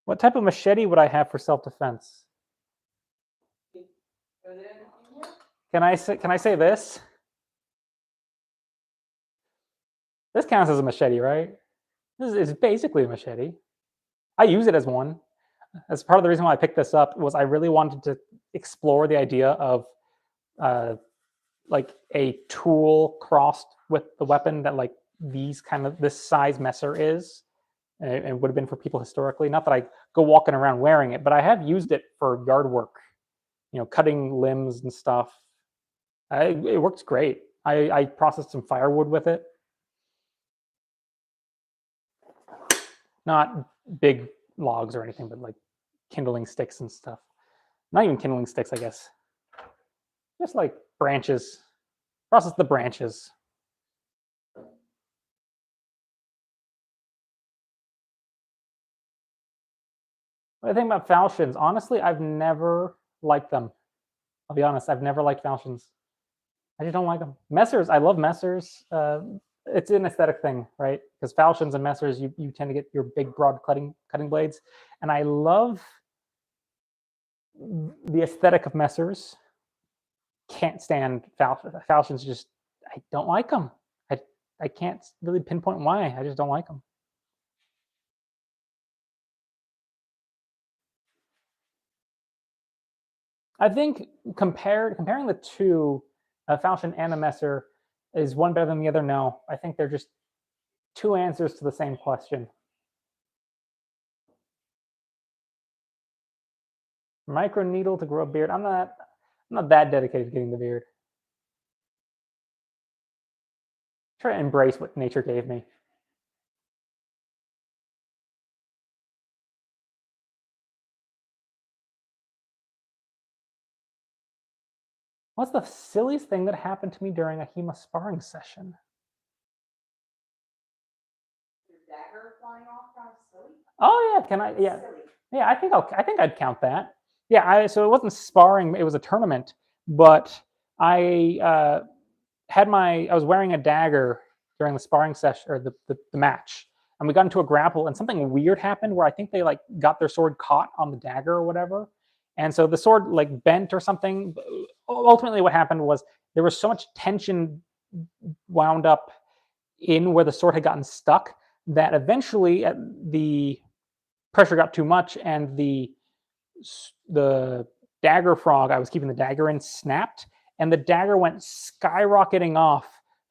What type of machete would I have for self-defense? Can I say this? This counts as a machete, right? This is basically a machete. I use it as one. As part of the reason why I picked this up was I really wanted to explore the idea of like a tool crossed with the weapon that like this size messer is, and would have been for people historically. Not that I go walking around wearing it, but I have used it for yard work, you know, cutting limbs and stuff. It works great. I processed some firewood with it. Not big logs or anything, but like kindling sticks and stuff. Not even kindling sticks, I guess. Just like branches. Process the branches. What do I think about falchions? Honestly, I've never liked them. I'll be honest, I've never liked falchions. I just don't like them. Messers, I love messers. it's an aesthetic thing, right? Because falchions and messers, you tend to get your big, broad cutting blades, and I love the aesthetic of messers. Can't stand falchions. Just I don't like them. I can't really pinpoint why. I just don't like them. I think comparing the two, a falchion and a messer, is one better than the other? No, I think they're just two answers to the same question. Micro needle to grow a beard. I'm not that dedicated to getting the beard. Try to embrace what nature gave me. What's the silliest thing that happened to me during a HEMA sparring session? Your dagger flying off kind of silly? Oh yeah, can I? Yeah, yeah. I think I'd count that. Yeah. So it wasn't sparring; it was a tournament. But I I was wearing a dagger during the sparring session or the match, and we got into a grapple, and something weird happened where I think they like got their sword caught on the dagger or whatever, and so the sword like bent or something. Ultimately, what happened was there was so much tension wound up in where the sword had gotten stuck that eventually the pressure got too much and the dagger frog I was keeping the dagger in snapped, and the dagger went skyrocketing off,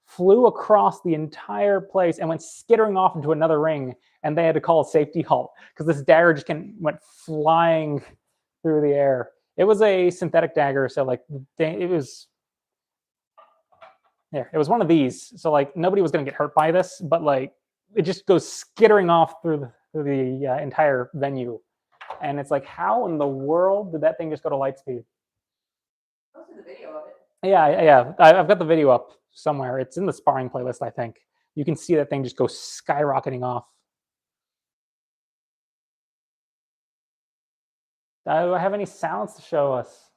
flew across the entire place, and went skittering off into another ring. And they had to call a safety halt because this dagger just went flying through the air. It was a synthetic dagger, so like it was yeah, it was one of these. So like nobody was gonna get hurt by this, but like it just goes skittering off through the entire venue, and it's like, how in the world did that thing just go to light speed? Posted the video of it. Yeah, yeah, I've got the video up somewhere. It's in the sparring playlist, I think. You can see that thing just go skyrocketing off. Do I have any salads to show us?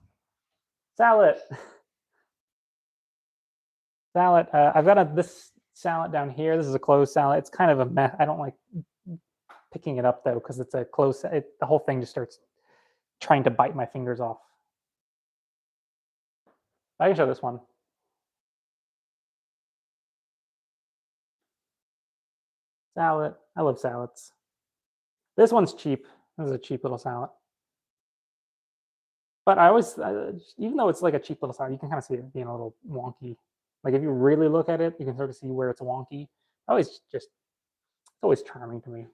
Salad. Salad. I've got this salad down here. This is a closed salad. It's kind of a mess. I don't like picking it up though because it's a closed. The whole thing just starts trying to bite my fingers off. I can show this one. Salad. I love salads. This one's cheap. This is a cheap little salad. But I always, even though it's like a cheap little salad, you can kind of see it being a little wonky. Like if you really look at it, you can start to see where it's wonky. It's always charming to me.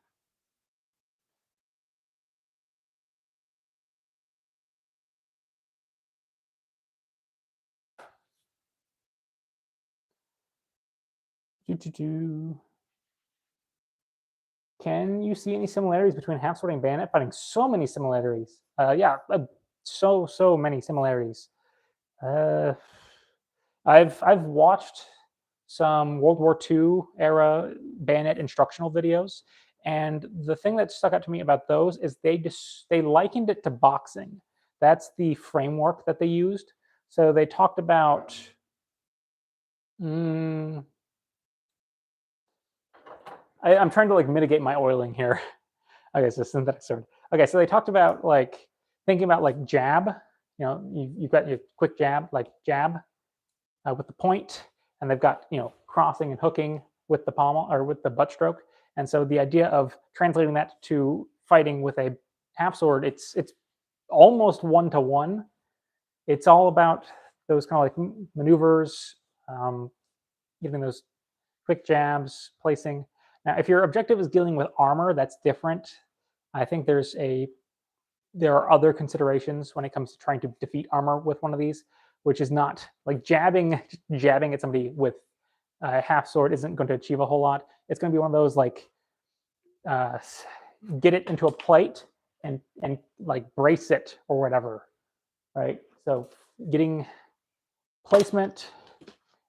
Can you see any similarities between half sword and bayonet fighting? So many similarities. Yeah, so many similarities. Uh, I've watched some World War II era bayonet instructional videos, and the thing that stuck out to me about those is they likened it to boxing. That's the framework that they used. So they talked about. Mm, I'm trying to like mitigate my oiling here. Okay, so synthetic sword. Okay, so they talked about like thinking about like jab. You know, you've got your quick jab, like jab with the point, and they've got crossing and hooking with the pommel or with the butt stroke. And so the idea of translating that to fighting with a half sword, it's almost one to one. It's all about those kind of like maneuvers, giving those quick jabs, placing. Now, if your objective is dealing with armor, that's different. I think there are other considerations when it comes to trying to defeat armor with one of these, which is not like jabbing at somebody with a half sword isn't going to achieve a whole lot. It's going to be one of those like uh, get it into a plate and like brace it or whatever, right? So getting placement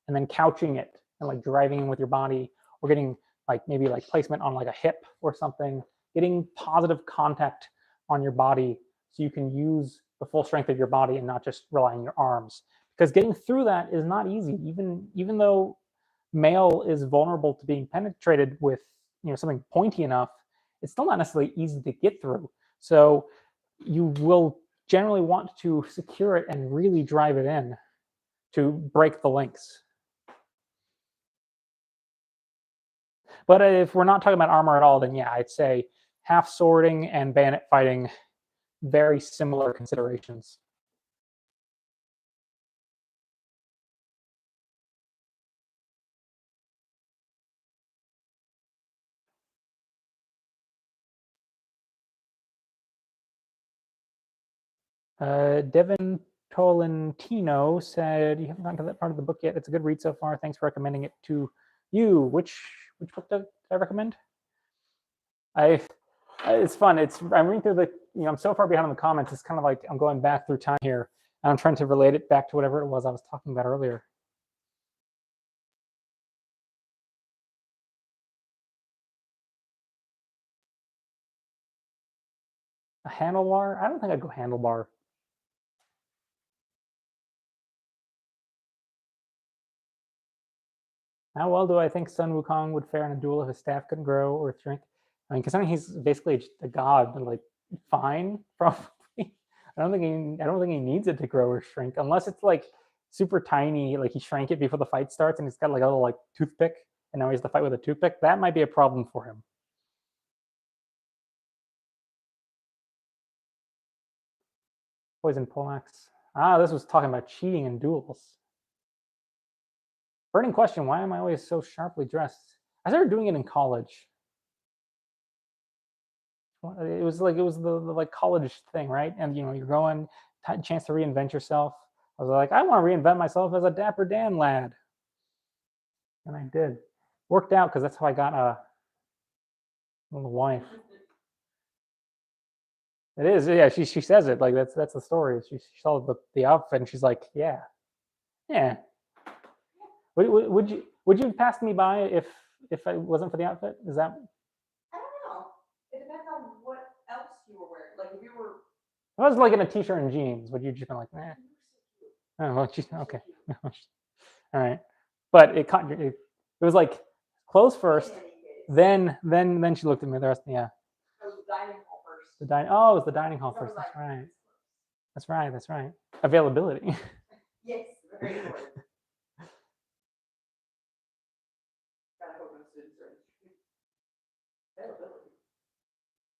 and then couching it and like driving in with your body, or getting like maybe like placement on like a hip or something, getting positive contact on your body so you can use the full strength of your body and not just rely on your arms, because getting through that is not easy. Even though mail is vulnerable to being penetrated with something pointy enough, it's still not necessarily easy to get through. So you will generally want to secure it and really drive it in to break the links. But if we're not talking about armor at all, then yeah, I'd say half swording and bayonet fighting, very similar considerations. Devin Tolentino said, "You haven't gotten to that part of the book yet. It's a good read so far. Thanks for recommending it to you." Which book did I recommend? It's fun. I'm reading through I'm so far behind in the comments. It's kind of like I'm going back through time here, and I'm trying to relate it back to whatever it was I was talking about earlier. A handlebar? I don't think I'd go handlebar. How well do I think Sun Wukong would fare in a duel if his staff couldn't grow or shrink? I mean, considering he's basically just a god, like fine, probably. I don't think he needs it to grow or shrink, unless it's like super tiny, like he shrank it before the fight starts, and he's got like a little like toothpick, and now he has to fight with a toothpick. That might be a problem for him. Poison poleaxe. This was talking about cheating in duels. Burning question: why am I always so sharply dressed? I started doing it in college. It was the like college thing, right? And you're going, chance to reinvent yourself. I was like, I want to reinvent myself as a Dapper Dan lad, and I did. Worked out because that's how I got a little wife. It is, yeah. She says it like that's the story. She saw the outfit and she's like, yeah. Would you have passed me by if it wasn't for the outfit? Is that? I don't know. It depends on what else you were wearing. Like if you were. I was like in a t-shirt and jeans. Would you just been like, nah? Oh, well, okay. All right, but it was like clothes first, then she looked at me. The rest, yeah. It was the dining hall first. It was the dining hall first. That's right. Availability. Yes, very important.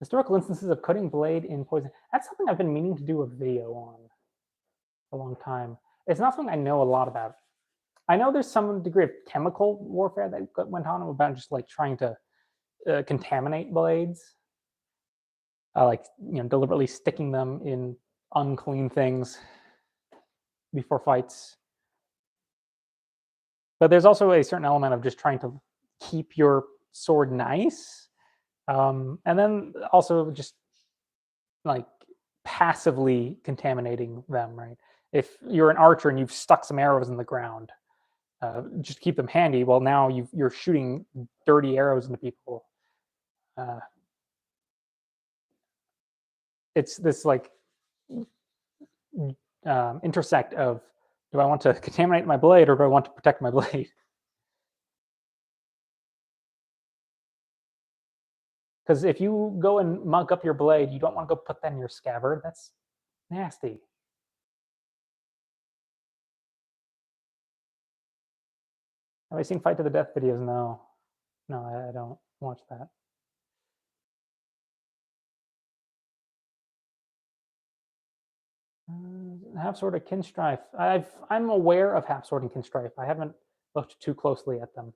Historical instances of cutting blade in poison. That's something I've been meaning to do a video on for a long time. It's not something I know a lot about. I know there's some degree of chemical warfare that went on about just like trying to contaminate blades, like deliberately sticking them in unclean things before fights. But there's also a certain element of just trying to keep your sword nice, and then also just like passively contaminating them, right? If you're an archer and you've stuck some arrows in the ground, just keep them handy. Well, now you're shooting dirty arrows into people. It's this like intersect of, do I want to contaminate my blade or do I want to protect my blade? Because if you go and mug up your blade, you don't want to go put that in your scabbard. That's nasty. Have I seen Fight to the Death videos? No, I don't watch that. Half sword of Kinstrife. I'm aware of half sword and Kinstrife. I haven't looked too closely at them.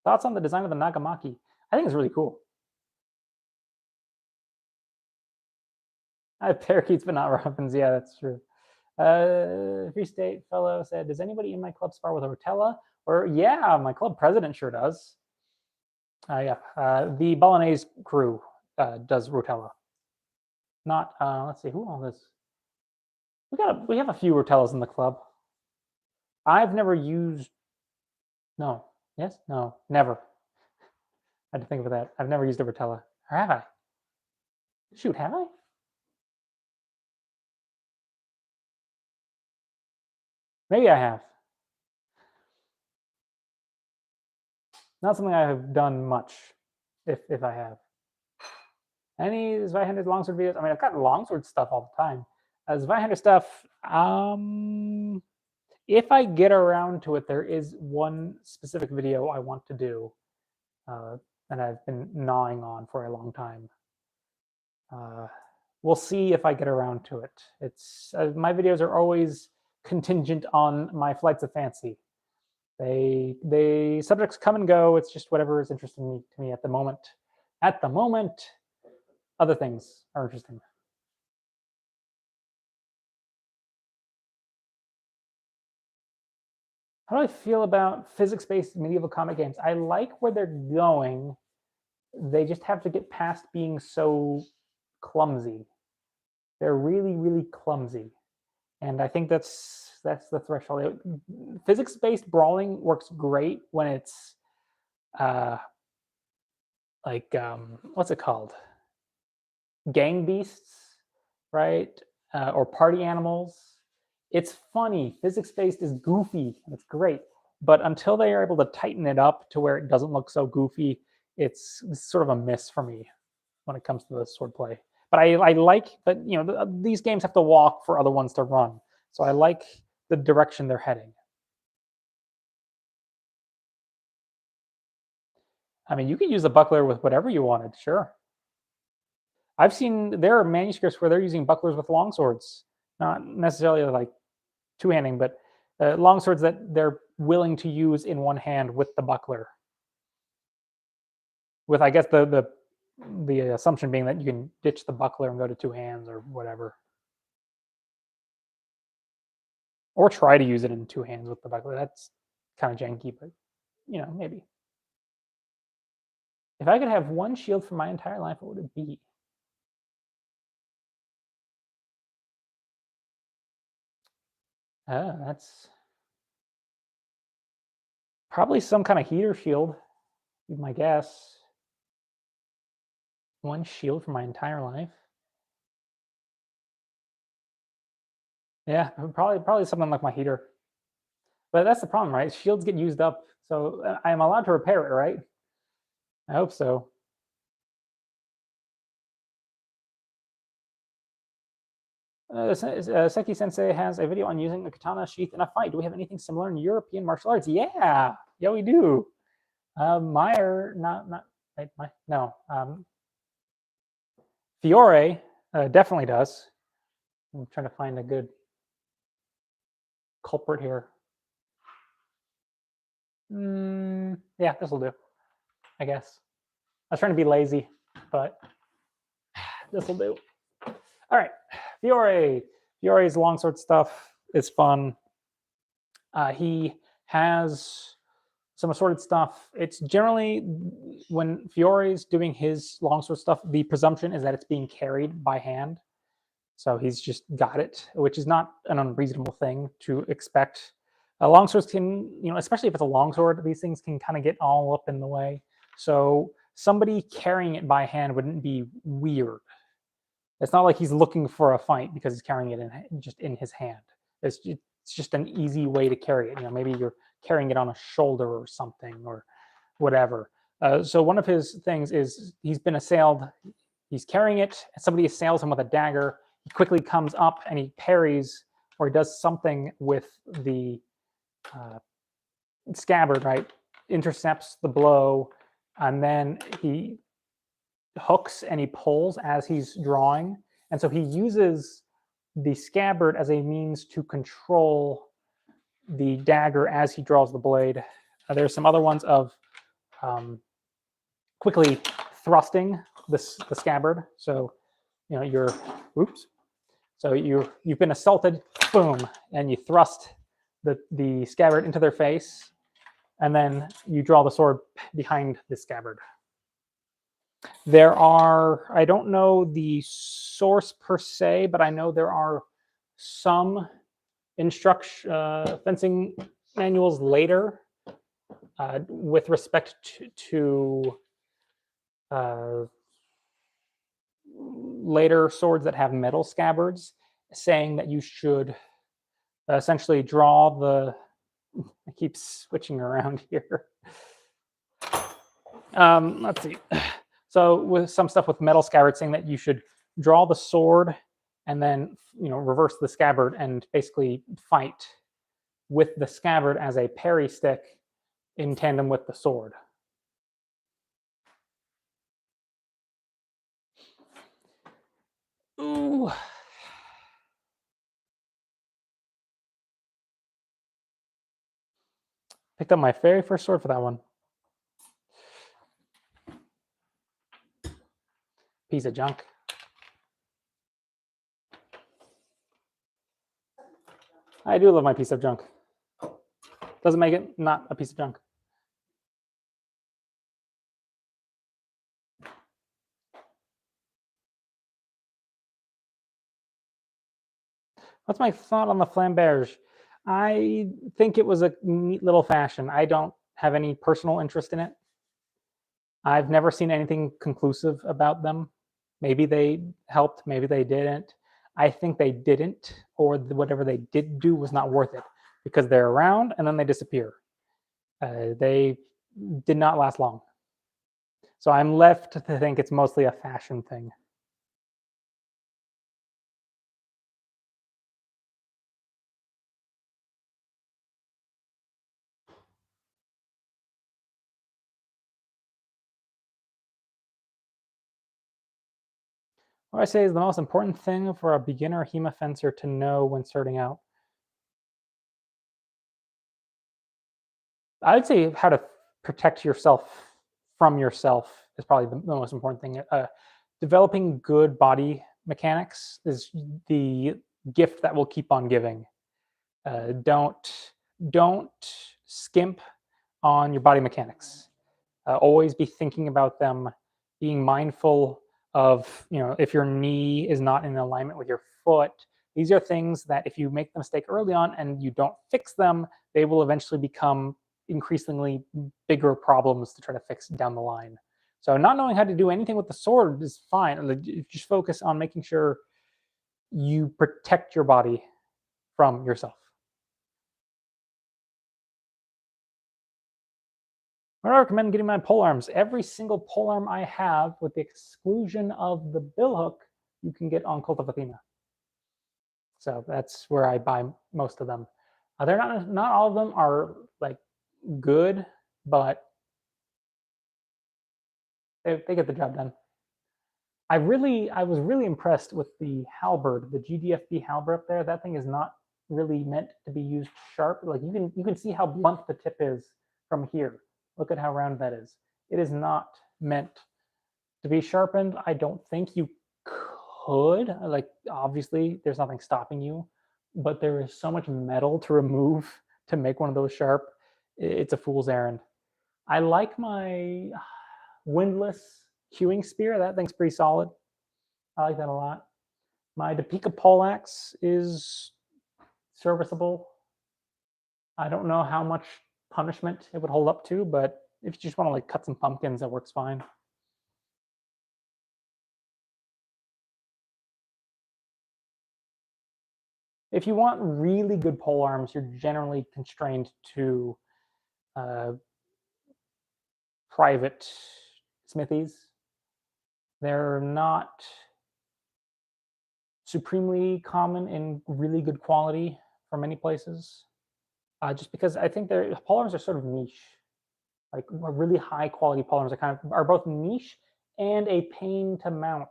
Thoughts on the design of the Nagamaki? I think it's really cool. I have parakeets, but not robins. Yeah, that's true. Free State fellow said, "Does anybody in my club spar with a Rotella?" Or yeah, my club president sure does. Yeah, the Bolognese crew does Rotella. Not let's see who all is. We have a few Rotellas in the club. I've never used. No. Yes. No. Never. I had to think of that. I've never used a Rotella. Or have I? Shoot, have I? Maybe I have. Not something I have done much, if I have. Any Zweihander longsword videos? I mean, I've got longsword stuff all the time. Zweihander stuff, if I get around to it, there is one specific video I want to do, and I've been gnawing on for a long time. We'll see if I get around to it. It's my videos are always contingent on my flights of fancy. They subjects come and go. It's just whatever is interesting to me at the moment. At the moment, other things are interesting. How do I feel about physics-based medieval comic games? I like where they're going. They just have to get past being so clumsy. They're really, really clumsy. And I think that's the threshold. Physics-based brawling works great when it's like what's it called? Gang beasts, right? Or party animals. It's funny. Physics-based is goofy. It's great. But until they are able to tighten it up to where it doesn't look so goofy, it's sort of a miss for me when it comes to the swordplay. But I like, but you know, these games have to walk for other ones to run. So I like the direction they're heading. I mean, you could use the buckler with whatever you wanted, sure. I've seen there are manuscripts where they're using bucklers with longswords, not necessarily like two-handing, but longswords that they're willing to use in one hand with the buckler. With, I guess, the assumption being that you can ditch the buckler and go to two hands or whatever. Or try to use it in two hands with the buckler. That's kind of janky, but, you know, maybe. If I could have one shield for my entire life, what would it be? That's probably some kind of heater shield, is my guess. One shield for my entire life? Yeah, probably something like my heater. But that's the problem, right? Shields get used up, so I am allowed to repair it, right? I hope so. Seki Sensei has a video on using a katana sheath in a fight. Do we have anything similar in European martial arts? Yeah, we do. Meyer, no. Fiore definitely does. I'm trying to find a good culprit here. Yeah, this will do, I guess. I was trying to be lazy, but this will do. All right, Fiore. Fiore's longsword stuff is fun. He has some assorted stuff. It's generally, when Fiore's doing his longsword stuff, the presumption is that it's being carried by hand. So he's just got it, which is not an unreasonable thing to expect. Longswords can, you know, especially if it's a longsword, these things can kind of get all up in the way. So somebody carrying it by hand wouldn't be weird. It's not like he's looking for a fight because he's carrying it just in his hand. It's just an easy way to carry it. You know, maybe you're carrying it on a shoulder or something or whatever. So one of his things is he's been assailed. He's carrying it. Somebody assails him with a dagger. He quickly comes up and he parries, or he does something with the scabbard, right? Intercepts the blow, and then he hooks and he pulls as he's drawing. And so he uses the scabbard as a means to control the dagger as he draws the blade. There's some other ones of quickly thrusting the scabbard. So, you know, So you've been assaulted, boom, and you thrust the scabbard into their face, and then you draw the sword behind the scabbard. There are, I don't know the source per se, but I know there are some fencing manuals later with respect to later swords that have metal scabbards, saying that you should essentially draw the, I keep switching around here. Let's see. So with some stuff with metal scabbard, saying that you should draw the sword and then reverse the scabbard and basically fight with the scabbard as a parry stick in tandem with the sword. Ooh. Picked up my very first sword for that one. Piece of junk. I do love my piece of junk. Doesn't make it not a piece of junk. What's my thought on the flamberge? I think it was a neat little fashion. I don't have any personal interest in it. I've never seen anything conclusive about them. Maybe they helped, maybe they didn't. I think they didn't, or whatever they did do was not worth it because they're around and then they disappear. They did not last long. So I'm left to think it's mostly a fashion thing. What I say is the most important thing for a beginner HEMA fencer to know when starting out. I would say how to protect yourself from yourself is probably the most important thing. Developing good body mechanics is the gift that will keep on giving. Don't skimp on your body mechanics. Always be thinking about them, being mindful of if your knee is not in alignment with your foot. These are things that if you make the mistake early on and you don't fix them, they will eventually become increasingly bigger problems to try to fix down the line. So not knowing how to do anything with the sword is fine. Just focus on making sure you protect your body from yourself. I recommend getting my pole arms. Every single pole arm I have, with the exclusion of the bill hook, you can get on Cult of Athena. So that's where I buy most of them. They're not all of them are like good, but they get the job done. I was really impressed with the halberd, the GDFB halberd up there. That thing is not really meant to be used sharp. Like you can see how blunt the tip is from here. Look at how round that is. It is not meant to be sharpened. I don't think you could. Like obviously, there's nothing stopping you, but there is so much metal to remove to make one of those sharp. It's a fool's errand. I like my windlass hewing spear. That thing's pretty solid. I like that a lot. My Topeka poleaxe is serviceable. I don't know how much punishment it would hold up to, but if you just want to like cut some pumpkins, that works fine. If you want really good pole arms, you're generally constrained to private smithies. They're not supremely common in really good quality for many places, just because I think their pole arms are sort of niche. Like really high quality pole arms are both niche and a pain to mount.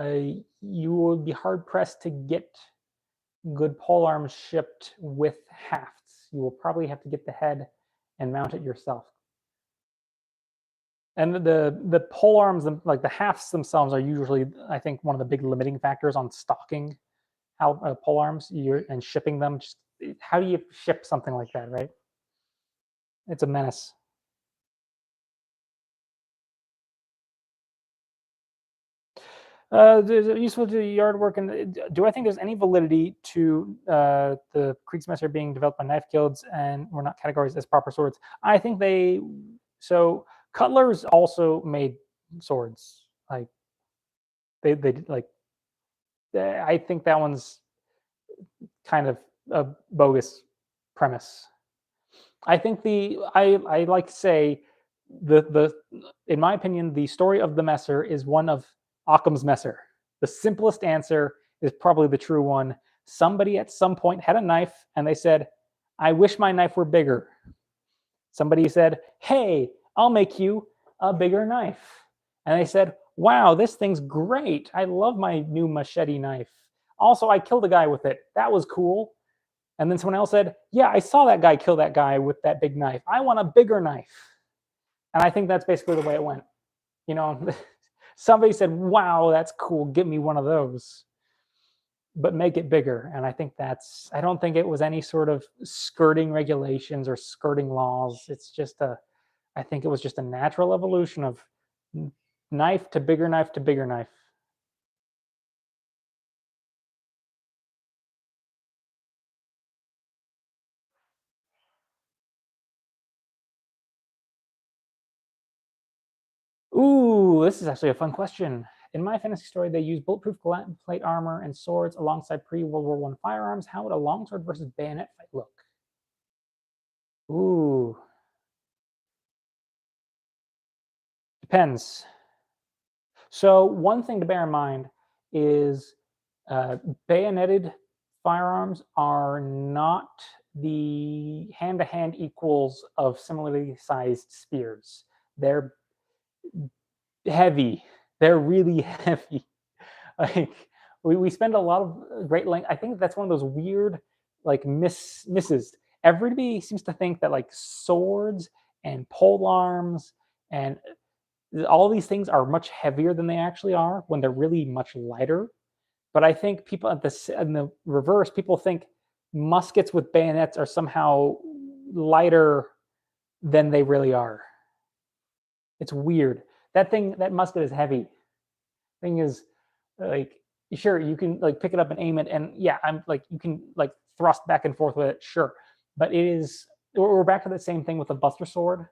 You will be hard pressed to get good pole arms shipped with hafts. You will probably have to get the head and mount it yourself. And the pole arms, like the hafts themselves, are usually, I think, one of the big limiting factors on stocking pole arms and shipping them. Just, how do you ship something like that, right? It's a menace. Useful to yard work, and do I think there's any validity to the Kriegsmesser being developed by knife guilds and were not categorized as proper swords? I think so Cutlers also made swords. Like they like. I think that one's kind of a bogus premise. I think I like to say in my opinion, the story of the Messer is one of Occam's Messer. The simplest answer is probably the true one. Somebody at some point had a knife and they said, I wish my knife were bigger. Somebody said, hey, I'll make you a bigger knife. And they said, wow, this thing's great. I love my new machete knife. Also, I killed a guy with it. That was cool. And then someone else said, yeah, I saw that guy kill that guy with that big knife. I want a bigger knife. And I think that's basically the way it went. You know, somebody said, wow, that's cool. Give me one of those, but make it bigger. And I think I don't think it was any sort of skirting regulations or skirting laws. It's just I think it was just a natural evolution of knife to bigger knife to bigger knife. Ooh, this is actually a fun question. In my fantasy story, they use bulletproof plate armor and swords alongside pre-World War I firearms. How would a longsword versus bayonet fight look? Ooh, depends. So one thing to bear in mind is bayoneted firearms are not the hand-to-hand equals of similarly sized spears. They're heavy. They're really heavy. Like we spend a lot of great length. I think that's one of those weird like misses. Everybody seems to think that like swords and pole arms and all these things are much heavier than they actually are when they're really much lighter. But I think people in the reverse, people think muskets with bayonets are somehow lighter than they really are. It's weird. That musket is heavy. Thing is, like, sure, you can like pick it up and aim it, and yeah, I'm like, you can like thrust back and forth with it, sure. But it is, we're back to the same thing with the Buster Sword,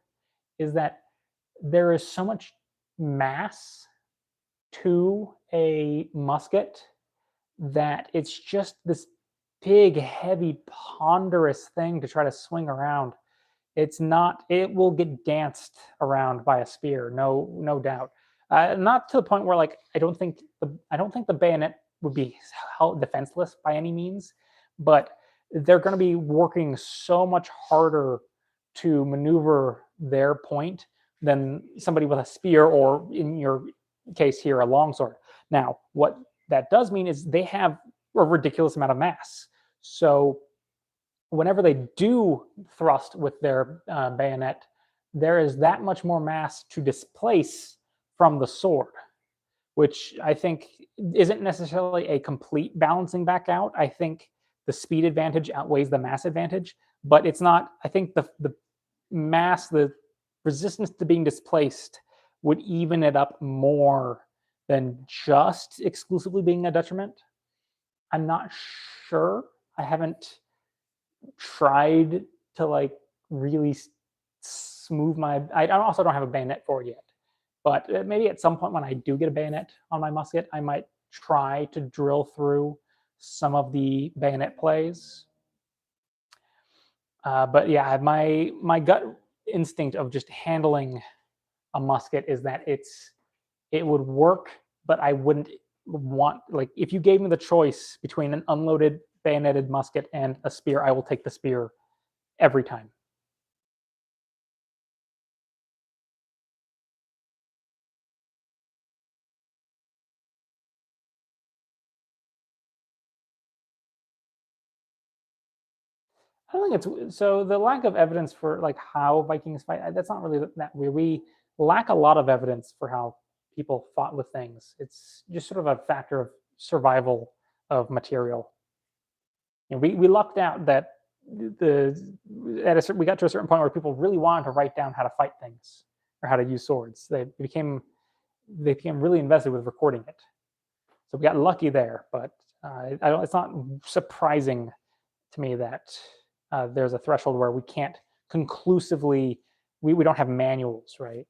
is that there is so much mass to a musket that it's just this big, heavy, ponderous thing to try to swing around. It's not. It will get danced around by a spear, no doubt. Not to the point where like I don't think the bayonet would be held defenseless by any means, but they're going to be working so much harder to maneuver their point than somebody with a spear or, in your case here, a longsword. Now, what that does mean is they have a ridiculous amount of mass. So whenever they do thrust with their bayonet, there is that much more mass to displace from the sword, which I think isn't necessarily a complete balancing back out. I think the speed advantage outweighs the mass advantage, but it's not. I think the mass, the resistance to being displaced would even it up more than just exclusively being a detriment. I'm not sure. I haven't tried to like really smooth my. I also don't have a bayonet for it yet, but maybe at some point when I do get a bayonet on my musket, I might try to drill through some of the bayonet plays. But yeah, my gut instinct of just handling a musket is that it would work, but I wouldn't want, like, if you gave me the choice between an unloaded bayoneted musket and a spear, I will take the spear every time. I don't think it's so. The lack of evidence for like how Vikings fight, that's not really that weird. We lack a lot of evidence for how people fought with things. It's just sort of a factor of survival of material. We lucked out that we got to a certain point where people really wanted to write down how to fight things or how to use swords. They became really invested with recording it. So we got lucky there, but I don't, it's not surprising to me that there's a threshold where we can't conclusively, we don't have manuals, right?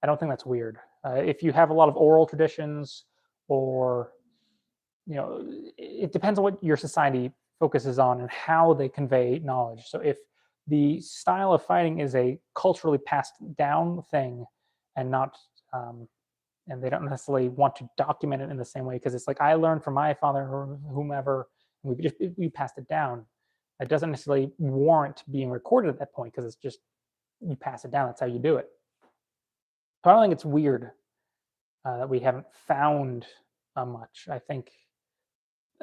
I don't think that's weird. If you have a lot of oral traditions, or it depends on what your society focuses on and how they convey knowledge. So if the style of fighting is a culturally passed down thing, and not and they don't necessarily want to document it in the same way, because it's like, I learned from my father or whomever, and we passed it down. It doesn't necessarily warrant being recorded at that point, because it's just, you pass it down. That's how you do it. So I don't think it's weird that we haven't found much. I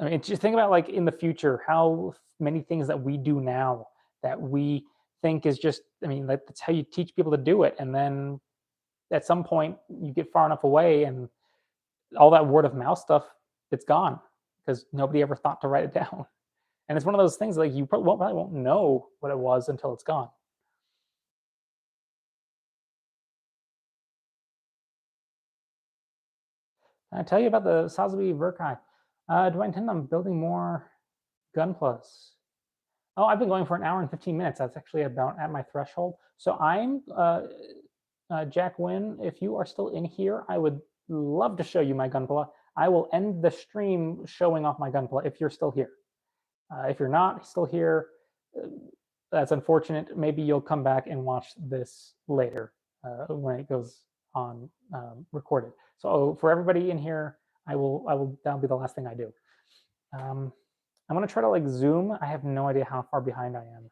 mean, just think about, like, in the future, how many things that we do now that we think is just, I mean, that's how you teach people to do it. And then at some point you get far enough away and all that word of mouth stuff, it's gone, because nobody ever thought to write it down. And it's one of those things, like, you probably won't know what it was until it's gone. I tell you about the Sazabi Verkai. Do I intend on building more Gunplas? Oh, I've been going for an hour and 15 minutes. That's actually about at my threshold. So I'm Jack Wynn. If you are still in here, I would love to show you my Gunpla. I will end the stream showing off my Gunpla if you're still here. If you're not still here, that's unfortunate. Maybe you'll come back and watch this later when it goes on recorded. So for everybody in here, that'll be the last thing I do. I'm gonna try to, like, zoom. I have no idea how far behind I am.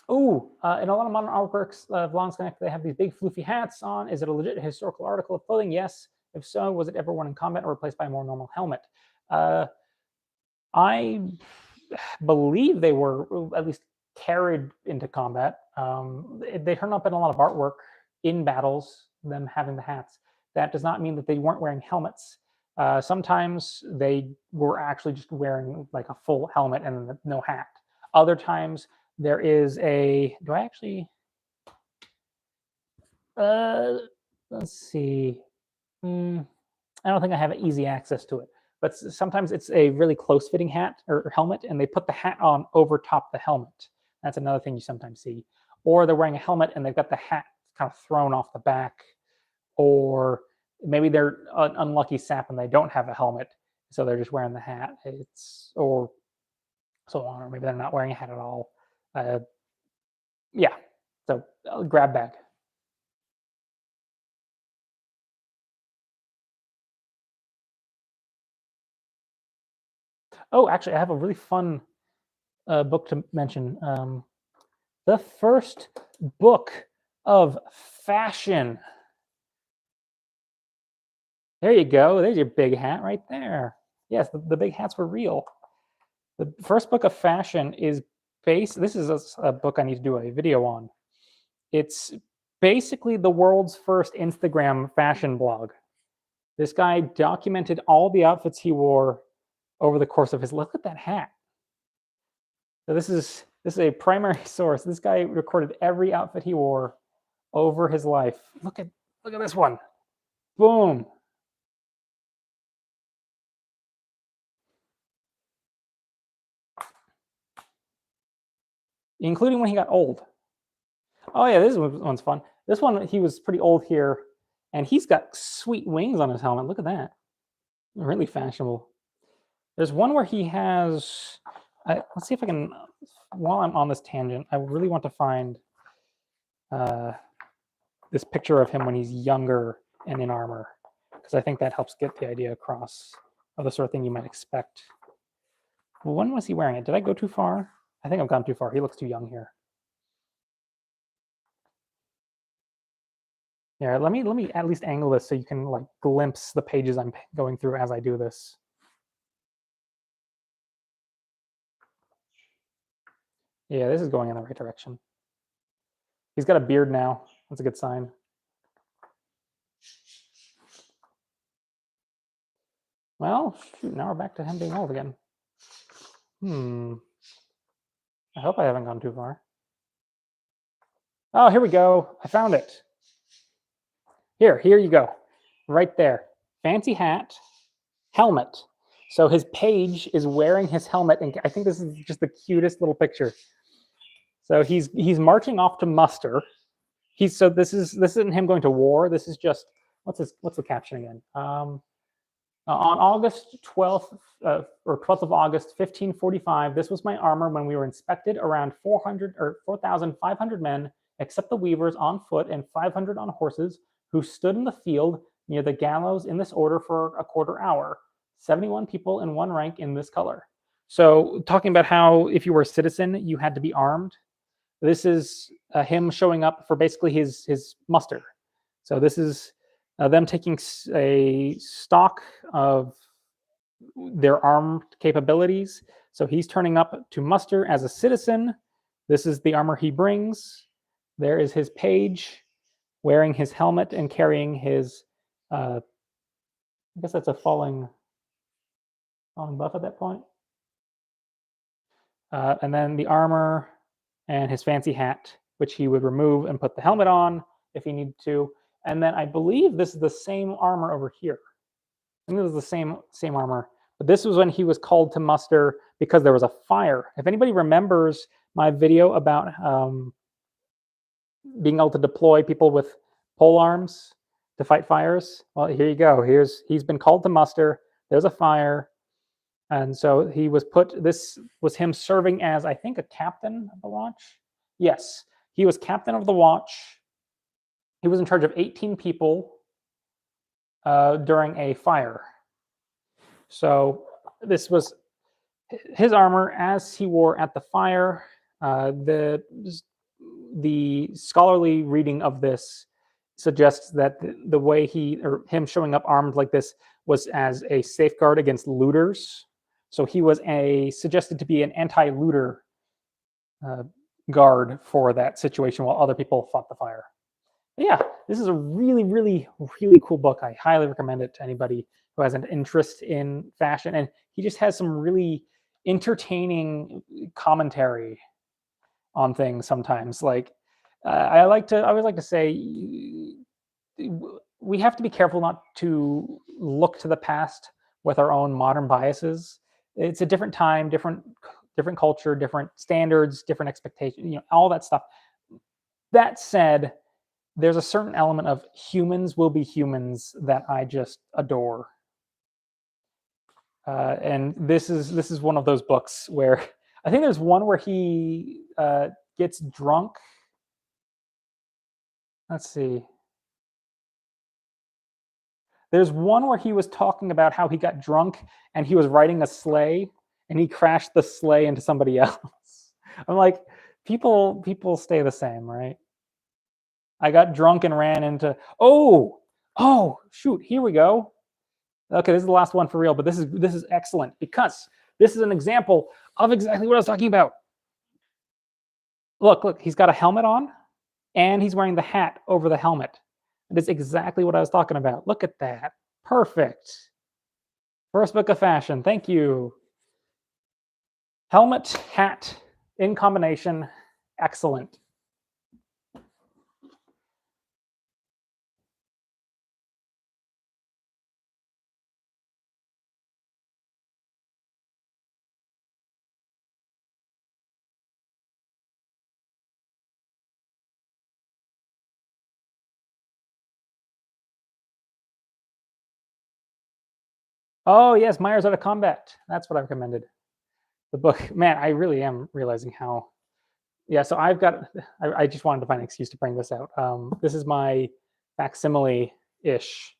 Oh, in a lot of modern artworks of Longsconnect, they have these big floofy hats on. Is it a legit historical article of clothing? Yes. If so, was it ever worn in combat or replaced by a more normal helmet? I believe they were at least carried into combat. They turn up in a lot of artwork in battles, them having the hats. That does not mean that they weren't wearing helmets. Sometimes they were actually just wearing, like, a full helmet and no hat. Other times there is a, do I actually, let's see. I don't think I have easy access to it, but sometimes it's a really close fitting hat or helmet, and they put the hat on over top the helmet. That's another thing you sometimes see. Or they're wearing a helmet and they've got the hat kind of thrown off the back, or maybe they're an unlucky sap and they don't have a helmet, so they're just wearing the hat. Or so on, or maybe they're not wearing a hat at all. Yeah, so grab bag. Oh, actually, I have a really fun book to mention. The first book of fashion. There you go. There's your big hat right there. Yes, the big hats were real. The first book of fashion is this is a book I need to do a video on. It's basically the world's first Instagram fashion blog. This guy documented all the outfits he wore over the course of his, look at that hat. So this is a primary source. This guy recorded every outfit he wore over his life. Look at this one. Boom. Including when he got old. Oh yeah, this one's fun. This one, he was pretty old here, and he's got sweet wings on his helmet. Look at that. Really fashionable. There's one where he has, let's see if I can, while I'm on this tangent, I really want to find this picture of him when he's younger and in armor, because I think that helps get the idea across of the sort of thing you might expect. Well, when was he wearing it? Did I go too far? I think I've gone too far. He looks too young here. Yeah, let me at least angle this so you can, like, glimpse the pages I'm going through as I do this. Yeah, this is going in the right direction. He's got a beard now. That's a good sign. Well, shoot, now we're back to him being old again. I hope I haven't gone too far. Oh, here we go. I found it. Here you go. Right there. Fancy hat, helmet. So his page is wearing his helmet, and I think this is just the cutest little picture. So he's marching off to muster. So this isn't him going to war. This is just, what's the caption again? On August 12th, or 12th of August, 1545, this was my armor when we were inspected around 400 or 4,500 men, except the weavers on foot and 500 on horses, who stood in the field near the gallows in this order for a quarter hour. 71 people in one rank in this color. So, talking about how if you were a citizen, you had to be armed. This is him showing up for basically his muster. So this is them taking a stock of their armed capabilities. So he's turning up to muster as a citizen. This is the armor he brings. There is his page wearing his helmet and carrying his, I guess that's a falling buff at that point. And then the armor and his fancy hat, which he would remove and put the helmet on if he needed to. And then I believe this is the same armor over here. I think it was the same armor. But this was when he was called to muster because there was a fire. If anybody remembers my video about being able to deploy people with pole arms to fight fires, well, here you go. He's been called to muster. There's a fire. And so he was put, this was him serving as, I think, a captain of the watch. Yes, he was captain of the watch. He was in charge of 18 people during a fire. So this was his armor as he wore at the fire. The scholarly reading of this suggests that the way him showing up armed like this was as a safeguard against looters. So he was suggested to be an anti-looter guard for that situation while other people fought the fire. But yeah, this is a really, really, really cool book. I highly recommend it to anybody who has an interest in fashion. And he just has some really entertaining commentary on things sometimes. Like I always like to say, we have to be careful not to look to the past with our own modern biases. It's a different time, different culture, different standards, different expectations, all that stuff. That said, there's a certain element of humans will be humans that I just adore. And this is one of those books where I think there's one where he gets drunk. Let's see. There's one where he was talking about how he got drunk and he was riding a sleigh and he crashed the sleigh into somebody else. I'm like, people stay the same, right? I got drunk and ran into, oh, shoot, here we go. Okay, this is the last one for real, but this is excellent because this is an example of exactly what I was talking about. Look, he's got a helmet on and he's wearing the hat over the helmet. That's exactly what I was talking about. Look at that. Perfect. First book of fashion. Thank you. Helmet, hat in combination. Excellent. Oh, yes, Myers Out of Combat. That's what I recommended. The book. Man, I really am realizing how. Yeah, so I just wanted to find an excuse to bring this out. This is my facsimile-ish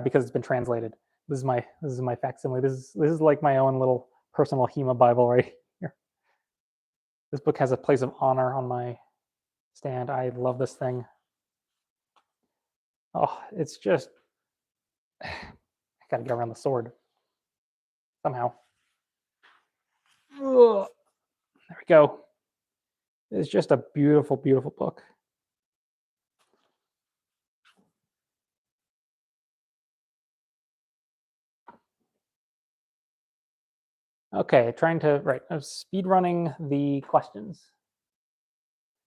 because it's been translated. This is my facsimile. This is like my own little personal HEMA Bible right here. This book has a place of honor on my stand. I love this thing. Oh, it's just I gotta get around the sword somehow. Ugh. There we go. It's just a beautiful, beautiful book. Okay, I'm speed running the questions.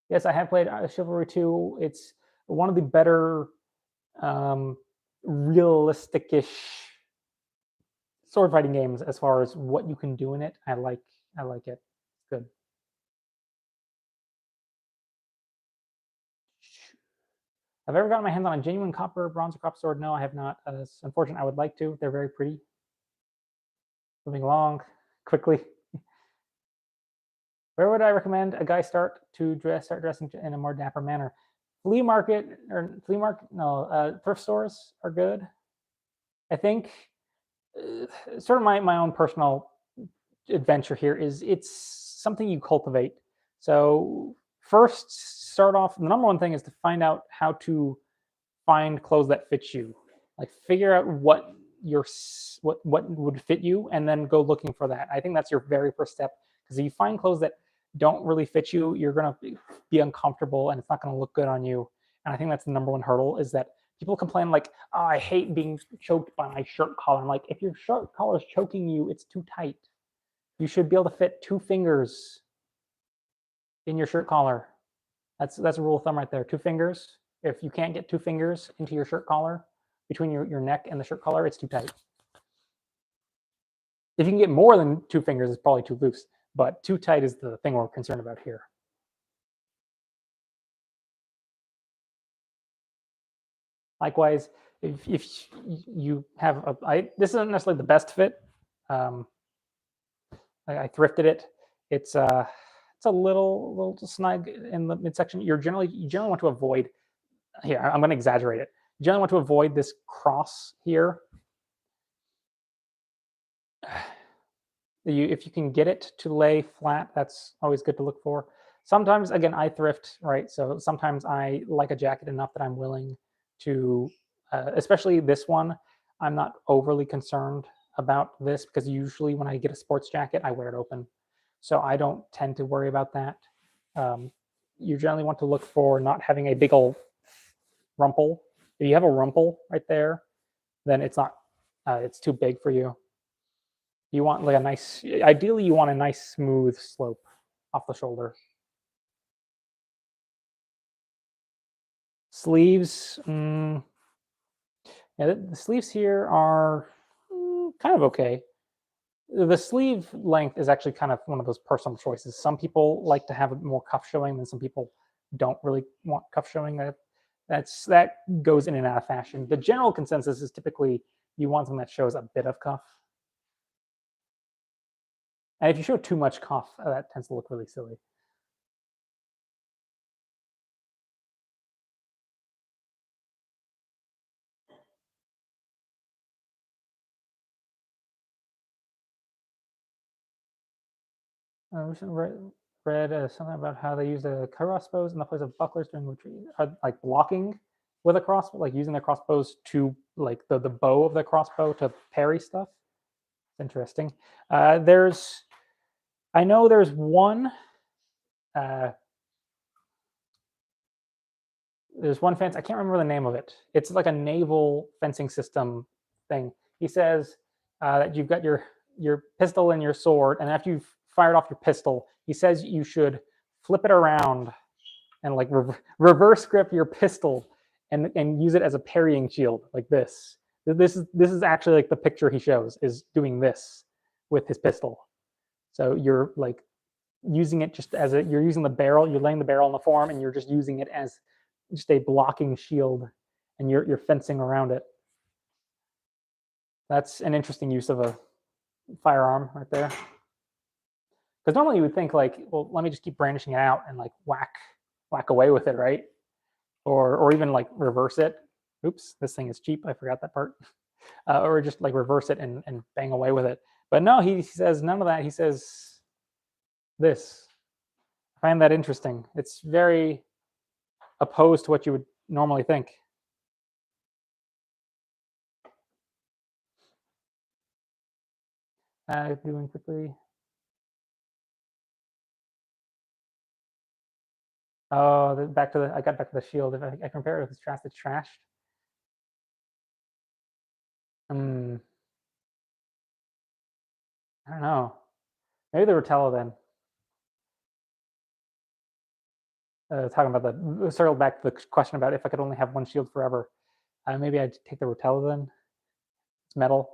Yes, I have played Chivalry 2. It's one of the better realistic-ish sword fighting games as far as what you can do in it. I like it. It's good. Have I ever gotten my hands on a genuine copper, bronze, or copper sword? No, I have not. It's unfortunate. I would like to. They're very pretty. Moving along quickly. Where would I recommend a guy start dressing in a more dapper manner? Flea market or flea market? No, thrift stores are good. I think sort of my own personal adventure here is it's something you cultivate. So first, start off. The number one thing is to find out how to find clothes that fit you. Like figure out what what would fit you, and then go looking for that. I think that's your very first step, because if you find clothes that don't really fit you, you're gonna be uncomfortable, and it's not gonna look good on you. And I think that's the number one hurdle, is that people complain like, "Oh, I hate being choked by my shirt collar." I'm like, if your shirt collar is choking you, it's too tight. You should be able to fit 2 fingers in your shirt collar. That's a rule of thumb right there. 2 fingers. If you can't get 2 fingers into your shirt collar, between your neck and the shirt collar, it's too tight. If you can get more than 2 fingers, it's probably too loose. But too tight is the thing we're concerned about here. Likewise, if you have this isn't necessarily the best fit. I thrifted it. It's a little snug in the midsection. You generally want to avoid. Here, I'm going to exaggerate it. You generally want to avoid this cross here. If you can get it to lay flat, that's always good to look for. Sometimes, again, I thrift, right? So sometimes I like a jacket enough that I'm willing to, especially this one, I'm not overly concerned about this, because usually when I get a sports jacket, I wear it open. So I don't tend to worry about that. You generally want to look for not having a big old rumple. If you have a rumple right there, then it's not, it's too big for you. You want like a nice, ideally you want a nice smooth slope off the shoulder. Sleeves, yeah, the sleeves here are kind of okay. The sleeve length is actually kind of one of those personal choices. Some people like to have more cuff showing, and some people don't really want cuff showing. That goes in and out of fashion. The general consensus is typically you want something that shows a bit of cuff. And if you show too much cuff, that tends to look really silly. Read something about how they use the crossbows in the place of bucklers during retreat, like blocking with a crossbow, like using the crossbows to like the bow of the crossbow to parry stuff. It's interesting. I know there's one. There's one fence. I can't remember the name of it. It's like a naval fencing system thing. He says that you've got your pistol and your sword, and after you've fired off your pistol, he says you should flip it around and like reverse grip your pistol and use it as a parrying shield, like this. This is actually like the picture he shows, is doing this with his pistol. So you're like using it just as you're using the barrel, you're laying the barrel on the form, and you're just using it as just a blocking shield, and you're fencing around it. That's an interesting use of a firearm right there. Because normally you would think like, well, let me just keep brandishing it out and like whack away with it, right? Or even like reverse it. Oops, this thing is cheap. I forgot that part. Or just like reverse it and bang away with it. But no, he says none of that. He says this. I find that interesting. It's very opposed to what you would normally think. Doing quickly. Oh, I got back to the shield. If I compare it with trash, it's trashed. I don't know. Maybe the Rotella then. Talking about circle back to the question about if I could only have one shield forever. Maybe I'd take the Rotella then. It's metal.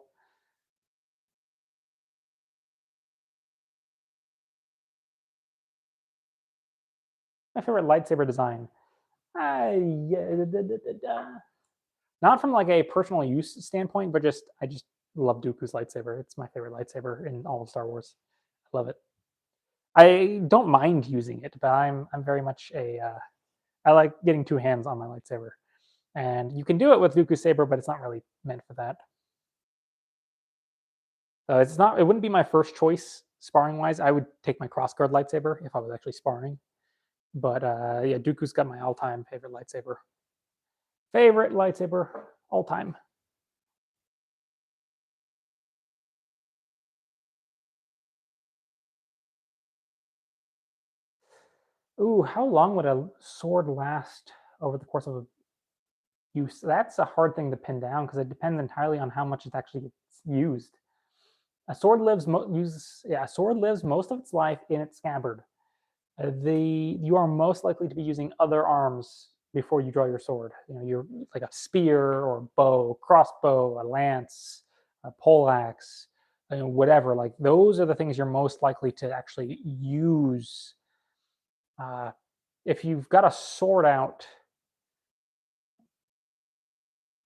My favorite lightsaber design. Not from like a personal use standpoint, but just I just love Dooku's lightsaber. It's my favorite lightsaber in all of Star Wars. I love it. I don't mind using it, but I'm very much a I like getting two hands on my lightsaber, and you can do it with Dooku's saber, but it's not really meant for that. So it's not. It wouldn't be my first choice sparring wise. I would take my crossguard lightsaber if I was actually sparring. But yeah, Dooku's got my all time favorite lightsaber. Favorite lightsaber all time. Ooh, how long would a sword last over the course of a use? That's a hard thing to pin down because it depends entirely on how much it actually gets used. A sword lives a sword lives most of its life in its scabbard. The you are most likely to be using other arms before you draw your sword. You know, you're like a spear or a bow, crossbow, a lance, a poleaxe, whatever. Like those are the things you're most likely to actually use. Uh, if you've got a sword out,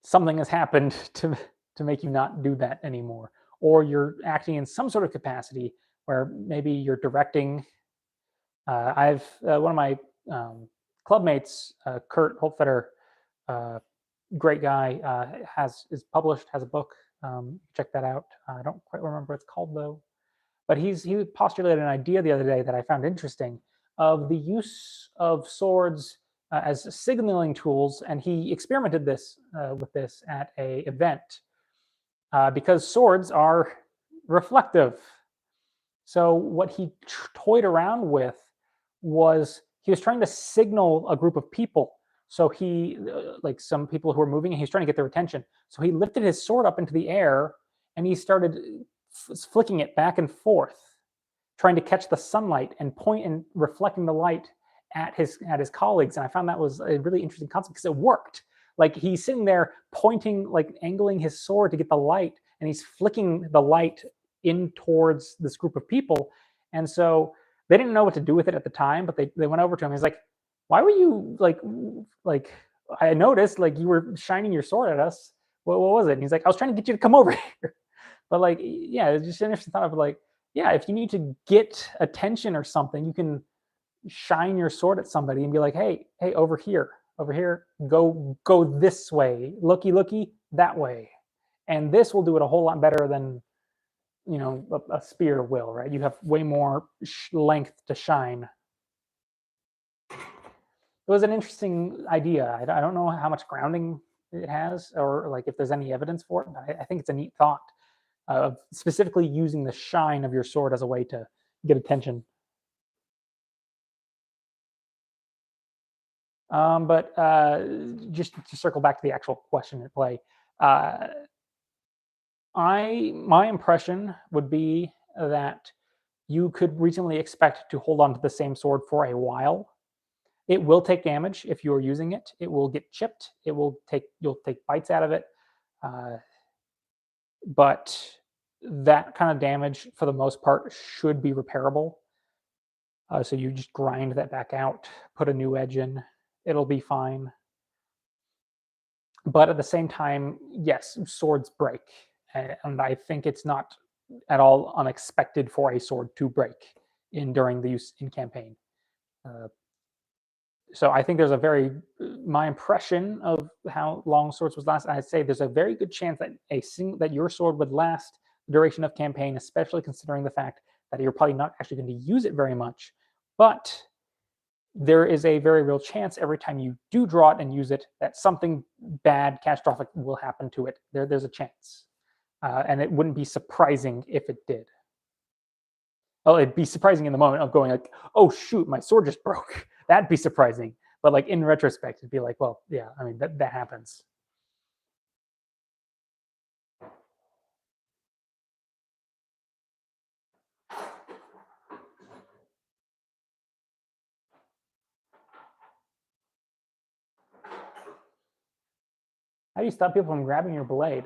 something has happened to make you not do that anymore, or you're acting in some sort of capacity where maybe you're directing. I've one of my club mates, Kurt Holtfetter, uh, great guy, has a book. Check that out. I don't quite remember what it's called though, but he postulated an idea the other day that I found interesting of the use of swords as signaling tools, and he experimented with this at a event because swords are reflective. So what he toyed around with was he was trying to signal a group of people. So he, like some people who were moving, and he was trying to get their attention. So he lifted his sword up into the air and he started flicking it back and forth, trying to catch the sunlight and point and reflecting the light at his colleagues. And I found that was a really interesting concept because it worked. Like he's sitting there pointing, like angling his sword to get the light, and he's flicking the light in towards this group of people. And so they didn't know what to do with it at the time, but they went over to him. He's like, "Why were you like? I noticed like you were shining your sword at us. What was it?" And he's like, "I was trying to get you to come over here." But like, yeah, it's just an interesting thought of like, yeah, if you need to get attention or something, you can shine your sword at somebody and be like, hey, over here, go this way, looky that way, and this will do it a whole lot better than a spear will, right? You have way more length to shine. It was an interesting idea. I don't know how much grounding it has, or like if there's any evidence for it. But I think it's a neat thought of specifically using the shine of your sword as a way to get attention. But just to circle back to the actual question at play, uh, my impression would be that you could reasonably expect to hold on to the same sword for a while. It will take damage if you are using it. It will get chipped. You'll take bites out of it, uh, but that kind of damage, for the most part, should be repairable. So you just grind that back out, put a new edge in. It'll be fine. But at the same time, yes, swords break, and I think it's not at all unexpected for a sword to break in during the use in campaign. Uh, so I think there's a very my impression of how long swords would last. I'd say there's a very good chance that that your sword would last the duration of campaign, especially considering the fact that you're probably not actually going to use it very much. But there is a very real chance every time you do draw it and use it that something bad, catastrophic will happen to it. There's a chance, and it wouldn't be surprising if it did. Oh, it'd be surprising in the moment of going like, "Oh shoot, my sword just broke." That'd be surprising. But like in retrospect, it'd be like, "Well, yeah, I mean that happens." How do you stop people from grabbing your blade?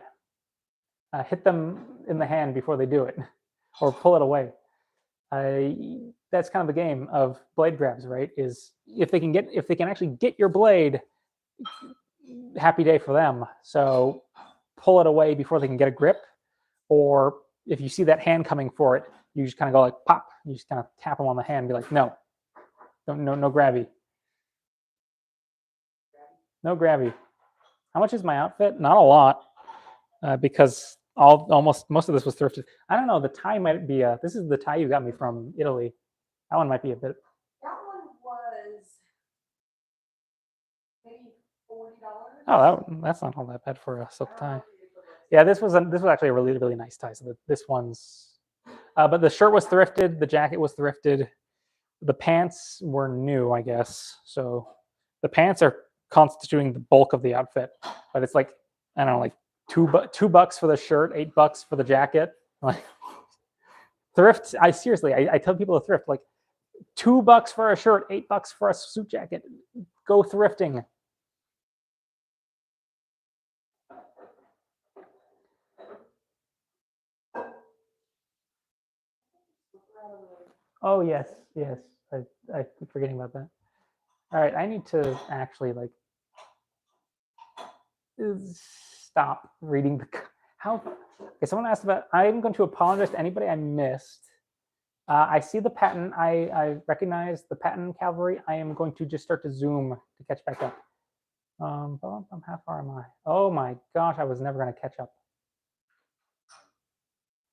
Hit them in the hand before they do it, or pull it away. that's kind of the game of blade grabs, right? Is if they can actually get your blade, happy day for them. So pull it away before they can get a grip, or if you see that hand coming for it, you just kind of go like pop. You just kind of tap them on the hand and be like, no, no grabby. No grabby. How much is my outfit? Not a lot, because almost most of this was thrifted. I don't know. The tie might be this is the tie you got me from Italy. That one might be a bit. That one was maybe $40. Oh, that's not all that bad for a silk tie. Yeah, this was actually a really nice tie. So this one's, but the shirt was thrifted. The jacket was thrifted. The pants were new, I guess. So the pants are constituting the bulk of the outfit, but it's like, I don't know, like $2 for the shirt, $8 for the jacket. Like thrift. I seriously, I tell people to thrift, like $2 for a shirt, $8 for a suit jacket. Go thrifting. Oh yes. I keep forgetting about that. All right, I need to actually like stop reading the how. Okay, someone asked about. I'm going to apologize to anybody I missed. I see the pattern. I recognize the pattern cavalry. I am going to just start to zoom to catch back up. How far am I? Oh my gosh, I was never going to catch up.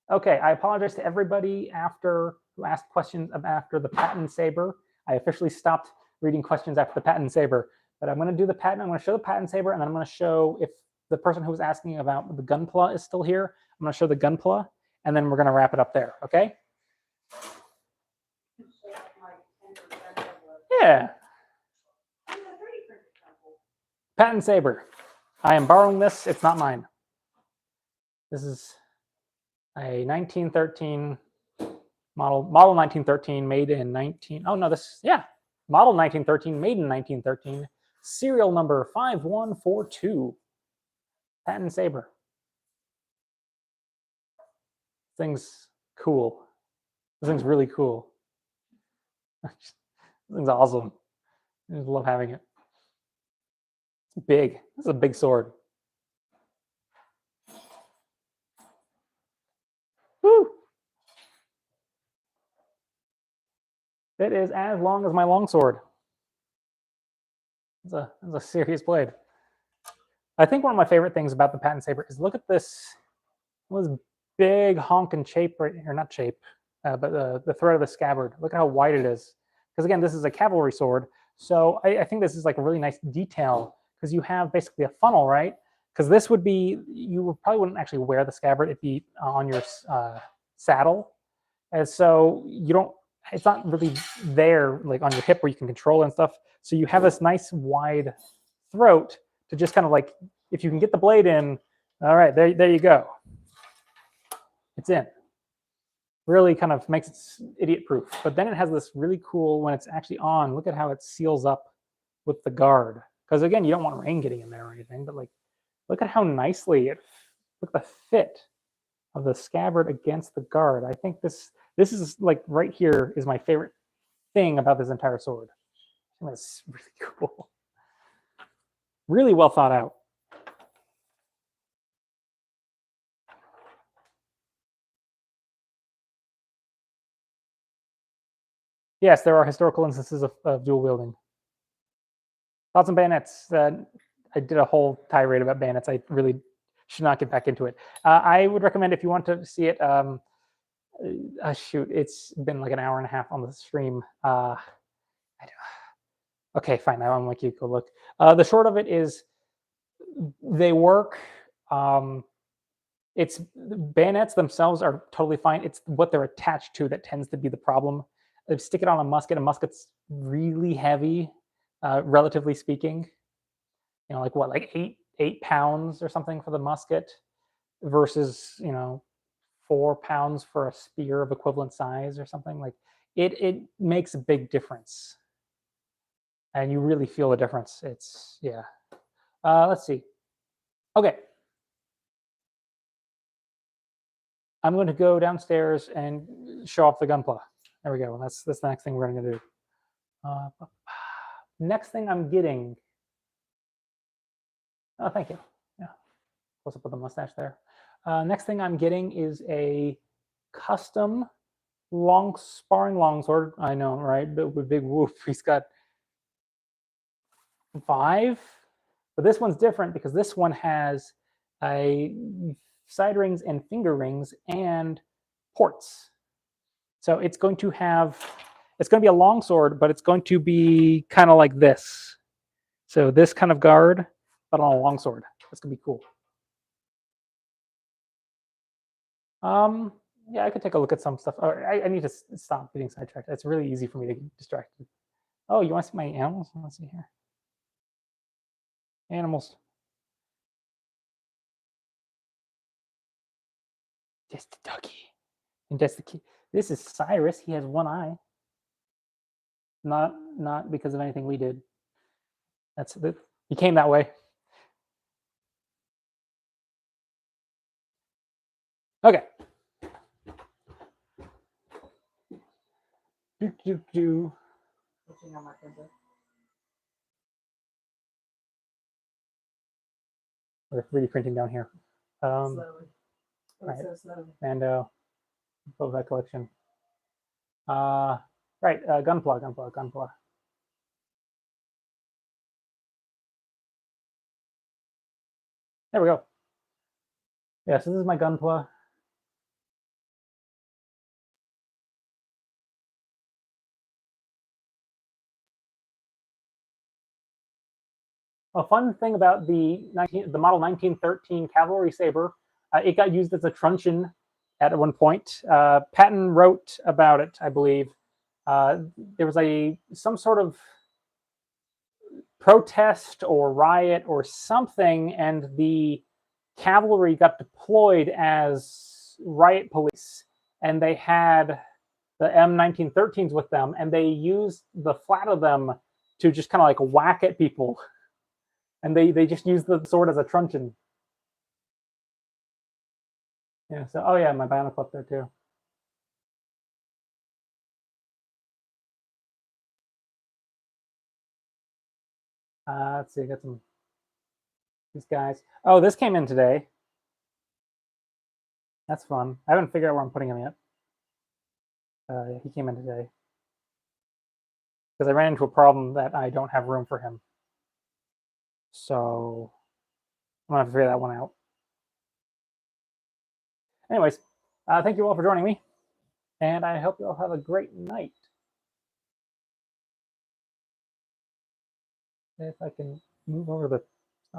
Okay, I apologize to everybody who asked questions after the patent saber. I officially stopped reading questions after the patent saber, but I'm going to do the patent. I'm going to show the patent saber, and then I'm going to show if the person who was asking about the gunpla is still here. I'm going to show the gunpla, and then we're going to wrap it up there. Okay? Yeah. Patent saber. I am borrowing this. It's not mine. This is a 1913 model 1913, made in model 1913, made in 1913, serial number 5142. Patent saber. This thing's cool. This thing's really cool. This thing's awesome. I just love having it. It's big. This is a big sword. Woo! It is as long as my longsword. It's a serious blade. I think one of my favorite things about the patent saber is look at this big honking shape, right here, not shape, but the thread of the scabbard. Look at how wide it is. Because again, this is a cavalry sword. So I think this is like a really nice detail, because you have basically a funnel, right? Because this would be, you probably wouldn't actually wear the scabbard. It'd be on your saddle. And so you don't, it's not really there like on your hip where you can control it and stuff. So you have this nice wide throat to just kind of like, if you can get the blade in, all right, there you go. It's in. Really kind of makes it idiot proof. But then it has this really cool, when it's actually on, look at how it seals up with the guard. Because again, you don't want rain getting in there or anything, but like, look at how nicely look at the fit of the scabbard against the guard. I think this is like right here is my favorite thing about this entire sword. I think that's really cool. Really well thought out. Yes, there are historical instances of dual wielding. Thoughts on bayonets. I did a whole tirade about bayonets. I really should not get back into it. I would recommend, if you want to see it, shoot, it's been like an hour and a half on the stream. Okay, fine. I want you to go look. The short of it is, they work. It's bayonets themselves are totally fine. It's what they're attached to that tends to be the problem. They stick it on a musket. A musket's really heavy, relatively speaking. You know, like what, like 8 pounds or something for the musket, versus 4 pounds for a spear of equivalent size or something. Like it makes a big difference, and you really feel the difference. It's yeah. Let's see. Okay. I'm going to go downstairs and show off the gunpla. There we go. That's the next thing we're going to do. Next thing I'm getting. Oh, thank you. Yeah, close up with the mustache there. Next thing I'm getting is a custom sparring longsword. I know, right? But with big whoop, he's got 5. But this one's different because this one has a side rings and finger rings and ports. So it's going to be a longsword, but it's going to be kind of like this. So this kind of guard, but on a longsword. That's gonna be cool. Yeah, I could take a look at some stuff. Oh, I need to stop getting sidetracked. It's really easy for me to get distracted. Oh, you want to see my animals? Let's see here. Animals. Just the doggy. And that's the key. This is Cyrus. He has one eye. Not because of anything we did. He came that way. Okay. Do. Switching on my printer. We're 3D printing down here. Slowly. Right. So slowly. Mando. Boba collection. Right. Gunpla. There we go. Yeah, so this is my Gunpla. A fun thing about the model 1913 cavalry saber, it got used as a truncheon at one point. Patton wrote about it, I believe. There was some sort of protest or riot or something, and the cavalry got deployed as riot police, and they had the M1913s with them, and they used the flat of them to just kind of like whack at people. And they just use the sword as a truncheon. Yeah. So yeah, my bionicle up there too. Let's see. Got these guys. Oh, this came in today. That's fun. I haven't figured out where I'm putting him yet. He came in today because I ran into a problem that I don't have room for him. So I'm gonna have to figure that one out. Anyways, thank you all for joining me, and I hope you all have a great night. If I can move over the